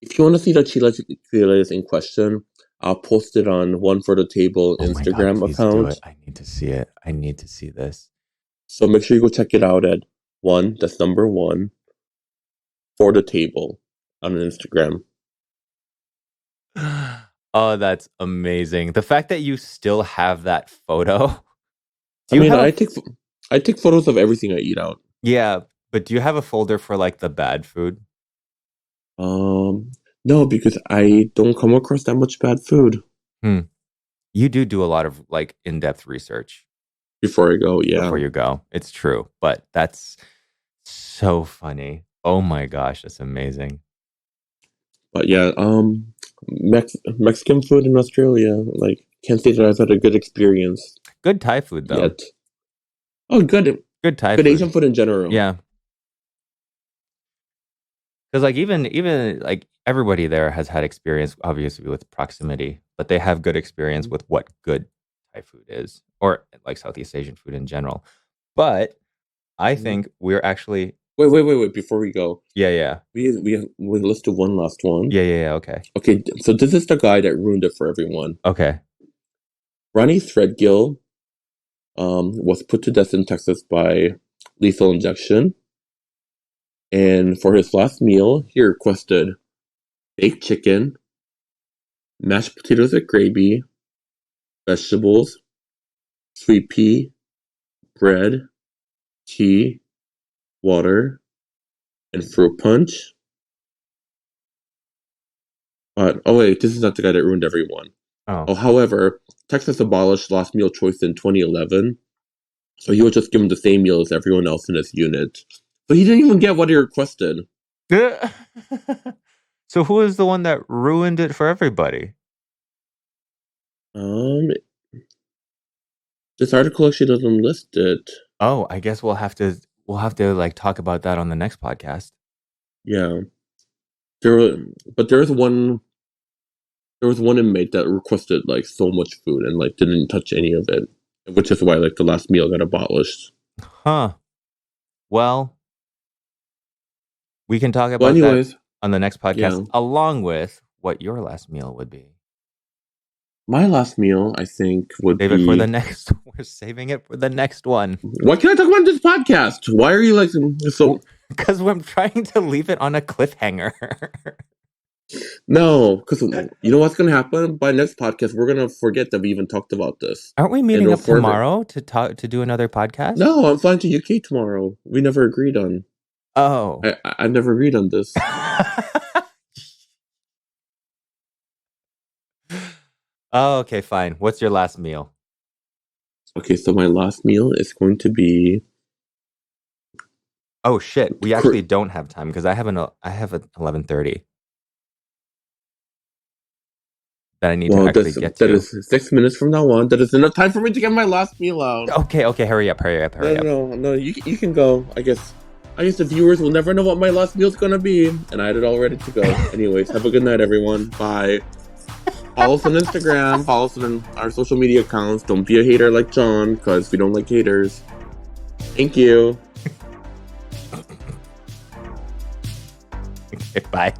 [SPEAKER 1] if you want to see the chilaquiles in question, I'll post it on One for the Table
[SPEAKER 2] Oh my God,
[SPEAKER 1] Instagram
[SPEAKER 2] please do it.
[SPEAKER 1] account.
[SPEAKER 2] I need to see it. I need to see this.
[SPEAKER 1] So make sure you go check it out at one. That's number one for the table on Instagram.
[SPEAKER 2] Oh, that's amazing. The fact that you still have that photo. Do
[SPEAKER 1] I
[SPEAKER 2] you
[SPEAKER 1] mean,
[SPEAKER 2] have a
[SPEAKER 1] I take photos of everything I eat out.
[SPEAKER 2] yeah, but do you have a folder for like the bad food?
[SPEAKER 1] Um, no, because I don't come across that much bad food
[SPEAKER 2] Hmm. You do a lot of like in-depth research
[SPEAKER 1] before I go. Yeah,
[SPEAKER 2] before you go. It's true, but that's so funny. Oh my gosh, that's amazing.
[SPEAKER 1] but yeah, Mexican food in Australia, like, can't say that I've had a good experience
[SPEAKER 2] Good Thai food though.
[SPEAKER 1] yet. Oh, good,
[SPEAKER 2] Good Thai
[SPEAKER 1] good
[SPEAKER 2] food.
[SPEAKER 1] Asian food in general.
[SPEAKER 2] Yeah. Because like even like everybody there has had experience obviously with proximity, but they have good experience with what good Thai food is, or like Southeast Asian food in general. But I
[SPEAKER 1] Mhm.
[SPEAKER 2] think we're actually
[SPEAKER 1] Wait! Before we go,
[SPEAKER 2] yeah, yeah.
[SPEAKER 1] let's do one last one.
[SPEAKER 2] Yeah, okay.
[SPEAKER 1] Okay, so this is the guy that ruined it for everyone.
[SPEAKER 2] Okay.
[SPEAKER 1] Ronnie Threadgill, was put to death in Texas by lethal injection, and for his last meal, he requested baked chicken, mashed potatoes with gravy, vegetables, sweet pea, bread, tea, water, and fruit punch. But, oh wait, this is not the guy that ruined everyone. Oh, however, Texas abolished last meal choice in 2011, so he was just given the same meal as everyone else in his unit. But he didn't even get what he requested.
[SPEAKER 2] So who is the one that ruined it for everybody?
[SPEAKER 1] This article actually doesn't list it.
[SPEAKER 2] Oh, I guess we'll have to like talk about that on the next podcast.
[SPEAKER 1] Yeah. There was one inmate that requested like so much food and like didn't touch any of it, which is why like the last meal got abolished.
[SPEAKER 2] Huh. Well, we can talk about that on the next podcast, along with what your last meal would be.
[SPEAKER 1] My last meal, I think, would
[SPEAKER 2] Save it for the next. We're saving it for the next one.
[SPEAKER 1] Why can't I talk about this podcast? Why are you like so?
[SPEAKER 2] Because I'm trying to leave it on a cliffhanger.
[SPEAKER 1] No, because you know what's going to happen? By next podcast, we're going to forget that we even talked about this.
[SPEAKER 2] Aren't we meeting up tomorrow to do another podcast?
[SPEAKER 1] No, I'm flying to UK tomorrow. We never agreed on.
[SPEAKER 2] Oh.
[SPEAKER 1] I never agreed on this.
[SPEAKER 2] Oh, okay, fine. What's your last meal?
[SPEAKER 1] Okay, so my last meal is going to be...
[SPEAKER 2] Oh, shit. We actually don't have time because I have an 11:30. That I need to actually get to.
[SPEAKER 1] That is 6 minutes from now on. That is enough time for me to get my last meal out.
[SPEAKER 2] Okay, hurry up.
[SPEAKER 1] No, you can go. I guess the viewers will never know what my last meal is going to be, and I had it all ready to go. Anyways, have a good night, everyone. Bye. Follow us on Instagram. Follow us on our social media accounts. Don't be a hater like John, because we don't like haters. Thank you.
[SPEAKER 2] Okay, bye.